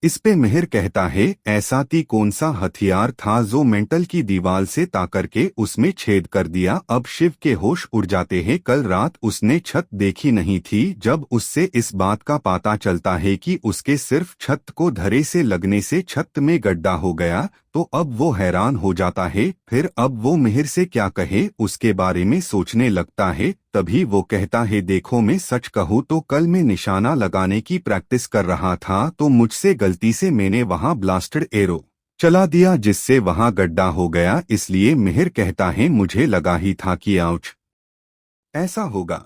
इस पे मिहिर कहता है ऐसा ती कौन सा हथियार था जो मेंटल की दीवार से ताकर के उसमें छेद कर दिया। अब शिव के होश उड़ जाते हैं। कल रात उसने छत देखी नहीं थी। जब उससे इस बात का पता चलता है कि उसके सिर्फ छत को धरे से लगने से छत में गड्ढा हो गया तो अब वो हैरान हो जाता है। फिर अब वो मिहिर से क्या कहे उसके बारे में सोचने लगता है। तभी वो कहता है देखो मैं सच कहूँ तो कल मैं निशाना लगाने की प्रैक्टिस कर रहा था तो मुझसे गलती से मैंने वहां ब्लास्टेड एरो चला दिया जिससे वहां गड्ढा हो गया। इसलिए मिहिर कहता है मुझे लगा ही था कि आउच ऐसा होगा।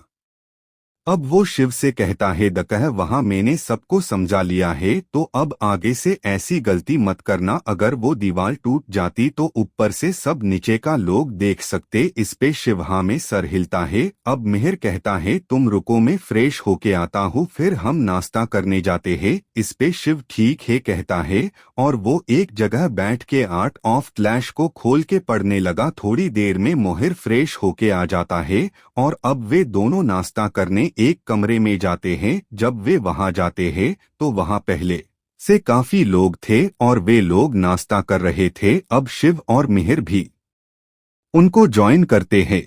अब वो शिव से कहता है दकह वहां मैंने सबको समझा लिया है तो अब आगे से ऐसी गलती मत करना। अगर वो दीवार टूट जाती तो ऊपर से सब नीचे का लोग देख सकते। इस पे शिवहा में सर हिलता है। अब मिहिर कहता है तुम रुको मैं फ्रेश होके आता हूँ फिर हम नाश्ता करने जाते हैं। इस पे शिव ठीक है कहता है और वो एक जगह बैठ के आर्ट ऑफ क्लैश को खोल के पढ़ने लगा। थोड़ी देर में मोहिर फ्रेश होके आ जाता है और अब वे दोनों नाश्ता करने एक कमरे में जाते हैं। जब वे वहां जाते हैं तो वहां पहले से काफी लोग थे और वे लोग नाश्ता कर रहे थे। अब शिव और मिहिर भी उनको ज्वाइन करते हैं।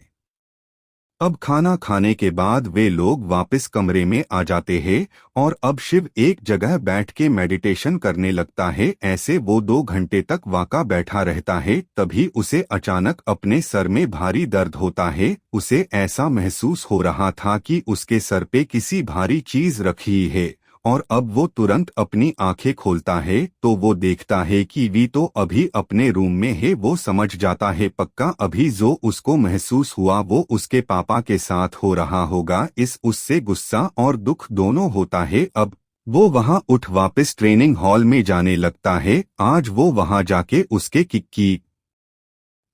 अब खाना खाने के बाद वे लोग वापस कमरे में आ जाते हैं और अब शिव एक जगह बैठ के मेडिटेशन करने लगता है। ऐसे वो 2 घंटे तक वाका बैठा रहता है। तभी उसे अचानक अपने सर में भारी दर्द होता है। उसे ऐसा महसूस हो रहा था कि उसके सर पे किसी भारी चीज रखी है और अब वो तुरंत अपनी आंखें खोलता है तो वो देखता है कि वी तो अभी अपने रूम में है। वो समझ जाता है पक्का अभी जो उसको महसूस हुआ वो उसके पापा के साथ हो रहा होगा। उससे गुस्सा और दुख दोनों होता है। अब वो वहां उठ वापस ट्रेनिंग हॉल में जाने लगता है। आज वो वहां जाके उसके किक की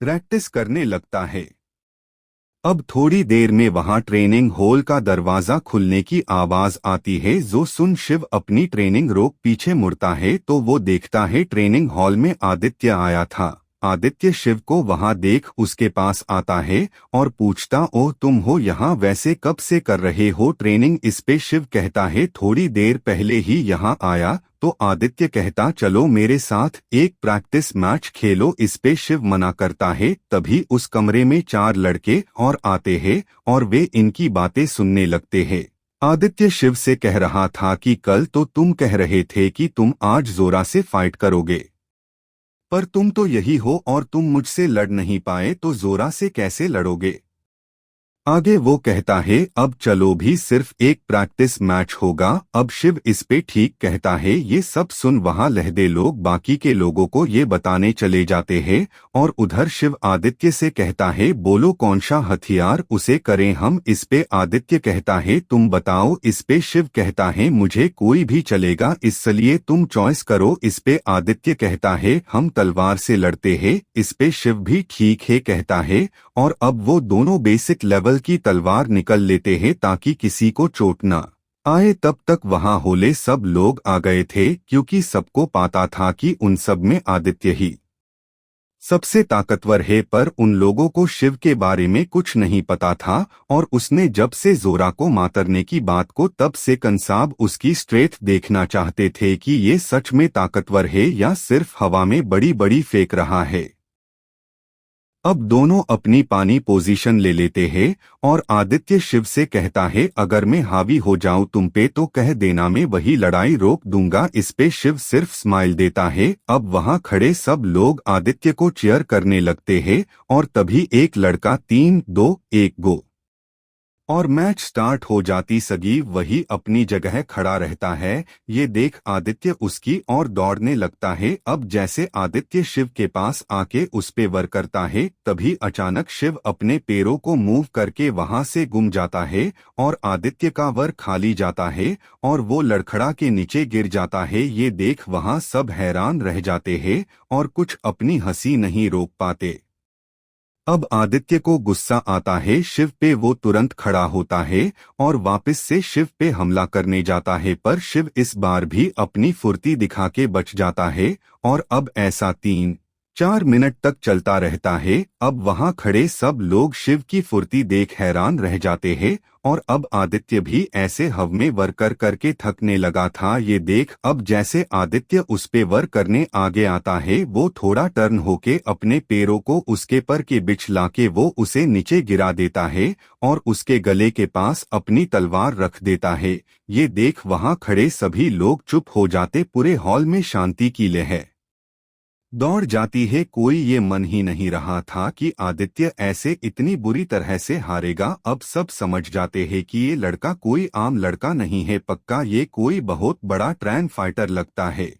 प्रैक्टिस करने लगता है। अब थोड़ी देर में वहां ट्रेनिंग हॉल का दरवाजा खुलने की आवाज आती है। जो सुन शिव अपनी ट्रेनिंग रोक पीछे मुड़ता है तो वो देखता है ट्रेनिंग हॉल में आदित्य आया था। आदित्य शिव को वहां देख उसके पास आता है और पूछता, ओह तुम हो यहाँ, वैसे कब से कर रहे हो ट्रेनिंग? इस पे शिव कहता है, थोड़ी देर पहले ही यहाँ आया। तो आदित्य कहता, चलो मेरे साथ एक प्रैक्टिस मैच खेलो। इस पे शिव मना करता है। तभी उस कमरे में 4 लड़के और आते हैं और वे इनकी बातें सुनने लगते हैं। आदित्य शिव से कह रहा था कि कल तो तुम कह रहे थे कि तुम आज जोरा से फाइट करोगे, पर तुम तो यही हो और तुम मुझसे लड़ नहीं पाए, तो जोरा से कैसे लड़ोगे? आगे वो कहता है, अब चलो भी सिर्फ एक प्रैक्टिस मैच होगा। अब शिव इस पे ठीक कहता है। ये सब सुन वहां लहदे लोग बाकी के लोगों को ये बताने चले जाते हैं और उधर शिव आदित्य से कहता है, बोलो कौन सा हथियार उसे करें हम? इस पे आदित्य कहता है, तुम बताओ। इस पे शिव कहता है, मुझे कोई भी चलेगा, इसलिए तुम चॉइस करो। इस पे आदित्य कहता है, हम तलवार से लड़ते हैं। इस पे शिव भी ठीक है कहता है और अब वो दोनों बेसिक लेवल की तलवार निकल लेते हैं ताकि किसी को चोट न आए। तब तक वहां होले सब लोग आ गए थे, क्योंकि सबको पता था कि उन सब में आदित्य ही सबसे ताकतवर है। पर उन लोगों को शिव के बारे में कुछ नहीं पता था और उसने जब से जोरा को मारने की बात को, तब से कंसाब उसकी स्ट्रेंथ देखना चाहते थे कि ये सच में ताकतवर है या सिर्फ हवा में बड़ी बड़ी फेंक रहा है। अब दोनों अपनी पानी पोजीशन ले लेते हैं और आदित्य शिव से कहता है, अगर मैं हावी हो जाऊं तुम पे तो कह देना, मैं वही लड़ाई रोक दूंगा। इस पे शिव सिर्फ स्माइल देता है। अब वहां खड़े सब लोग आदित्य को चीयर करने लगते हैं और तभी एक लड़का 3, 2, 1 गो और मैच स्टार्ट हो जाती। सगी वही अपनी जगह खड़ा रहता है। ये देख आदित्य उसकी ओर दौड़ने लगता है। अब जैसे आदित्य शिव के पास आके उस पे वार करता है, तभी अचानक शिव अपने पैरों को मूव करके वहां से गुम जाता है और आदित्य का वार खाली जाता है और वो लड़खड़ा के नीचे गिर जाता है। ये देख वहां सब हैरान रह जाते हैं और कुछ अपनी हंसी नहीं रोक पाते। अब आदित्य को गुस्सा आता है शिव पे। वो तुरंत खड़ा होता है और वापस से शिव पे हमला करने जाता है, पर शिव इस बार भी अपनी फुर्ती दिखा के बच जाता है और अब ऐसा 3-4 मिनट तक चलता रहता है। अब वहां खड़े सब लोग शिव की फुर्ती देख हैरान रह जाते हैं और अब आदित्य भी ऐसे हव में वर करके थकने लगा था। ये देख अब जैसे आदित्य उस पे वर करने आगे आता है, वो थोड़ा टर्न होके अपने पैरों को उसके पर के बिच लाके वो उसे नीचे गिरा देता है और उसके गले के पास अपनी तलवार रख देता है। ये देख वहां खड़े सभी लोग चुप हो जाते। पूरे हॉल में शांति की लहर दौड़ जाती है। कोई ये मन ही नहीं रहा था कि आदित्य ऐसे इतनी बुरी तरह से हारेगा। अब सब समझ जाते हैं कि ये लड़का कोई आम लड़का नहीं है, पक्का ये कोई बहुत बड़ा ट्रेन फाइटर लगता है।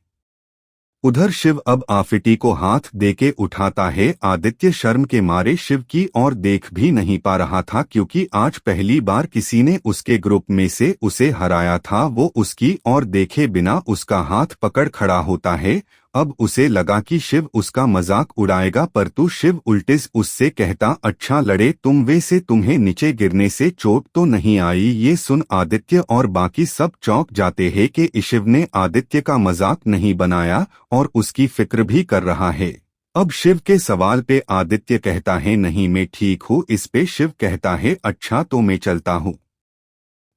उधर शिव अब आफिटी को हाथ देके उठाता है। आदित्य शर्म के मारे शिव की ओर देख भी नहीं पा रहा था, क्योंकि आज पहली बार किसी ने उसके ग्रुप में से उसे हराया था। वो उसकी ओर देखे बिना उसका हाथ पकड़ खड़ा होता है। अब उसे लगा कि शिव उसका मजाक उड़ाएगा, परंतु शिव उल्टे उससे कहता, अच्छा लड़े तुम, वैसे तुम्हें नीचे गिरने से चोट तो नहीं आई? ये सुन आदित्य और बाकी सब चौंक जाते हैं कि शिव ने आदित्य का मजाक नहीं बनाया और उसकी फिक्र भी कर रहा है। अब शिव के सवाल पे आदित्य कहता है, नहीं मैं ठीक हूँ। इस पे शिव कहता है, अच्छा तो मैं चलता हूँ।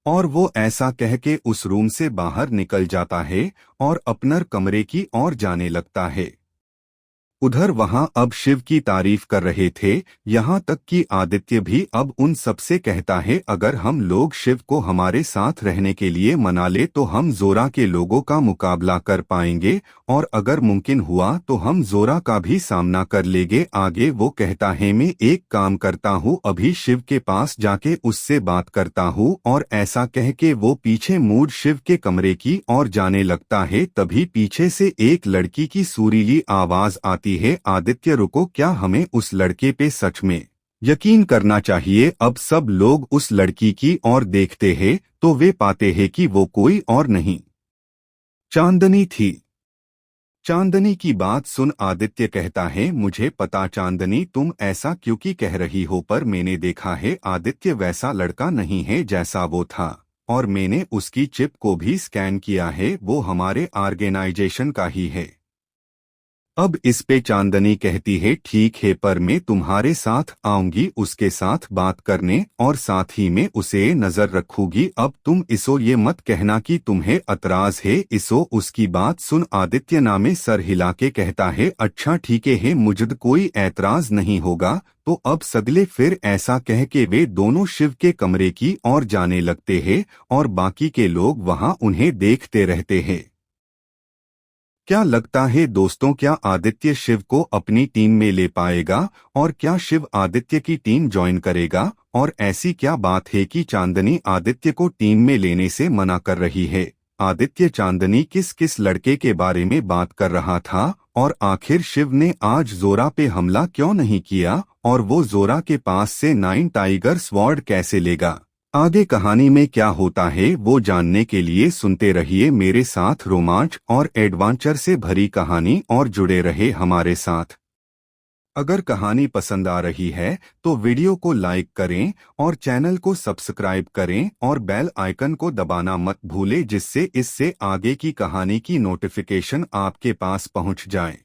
और वो ऐसा कह के उस रूम से बाहर निकल जाता है और अपनर कमरे की ओर जाने लगता है। उधर वहां अब शिव की तारीफ कर रहे थे, यहाँ तक कि आदित्य भी अब उन सबसे कहता है, अगर हम लोग शिव को हमारे साथ रहने के लिए मना ले तो हम जोरा के लोगों का मुकाबला कर पाएंगे और अगर मुमकिन हुआ तो हम जोरा का भी सामना कर लेंगे। आगे वो कहता है, मैं एक काम करता हूँ, अभी शिव के पास जाके उससे बात करता हूँ। और ऐसा कह के वो पीछे मुड़ शिव के कमरे की ओर जाने लगता है। तभी पीछे से एक लड़की की सुरीली आवाज आती है, आदित्य रुको, क्या हमें उस लड़के पे सच में यकीन करना चाहिए? अब सब लोग उस लड़की की ओर देखते हैं तो वे पाते हैं कि वो कोई और नहीं, चांदनी थी। चांदनी की बात सुन आदित्य कहता है, मुझे पता चांदनी तुम ऐसा क्योंकि कह रही हो, पर मैंने देखा है आदित्य वैसा लड़का नहीं है जैसा वो था और मैंने उसकी चिप को भी स्कैन किया है, वो हमारे ऑर्गेनाइजेशन का ही है। अब इस पे चांदनी कहती है ठीक है, पर मैं तुम्हारे साथ आऊंगी उसके साथ बात करने और साथ ही में उसे नजर रखूंगी। अब तुम इसो ये मत कहना कि तुम्हें एतराज है। इसो उसकी बात सुन आदित्य नामे सर हिला के कहता है अच्छा ठीक है, मुझे कोई ऐतराज नहीं होगा। तो अब सगले फिर ऐसा कह के वे दोनों शिव के कमरे की ओर जाने लगते हैं और बाकी के लोग वहां उन्हें देखते रहते हैं। क्या लगता है दोस्तों, क्या आदित्य शिव को अपनी टीम में ले पाएगा और क्या शिव आदित्य की टीम ज्वाइन करेगा? और ऐसी क्या बात है कि चांदनी आदित्य को टीम में लेने से मना कर रही है? आदित्य चांदनी किस किस लड़के के बारे में बात कर रहा था और आखिर शिव ने आज जोरा पे हमला क्यों नहीं किया और वो जोरा के पास से 9 टाइगर स्वॉर्ड कैसे लेगा? आगे कहानी में क्या होता है वो जानने के लिए सुनते रहिए मेरे साथ रोमांच और एडवेंचर से भरी कहानी और जुड़े रहे हमारे साथ। अगर कहानी पसंद आ रही है तो वीडियो को लाइक करें और चैनल को सब्सक्राइब करें और बेल आइकन को दबाना मत भूलें, जिससे इससे आगे की कहानी की नोटिफिकेशन आपके पास पहुंच जाए।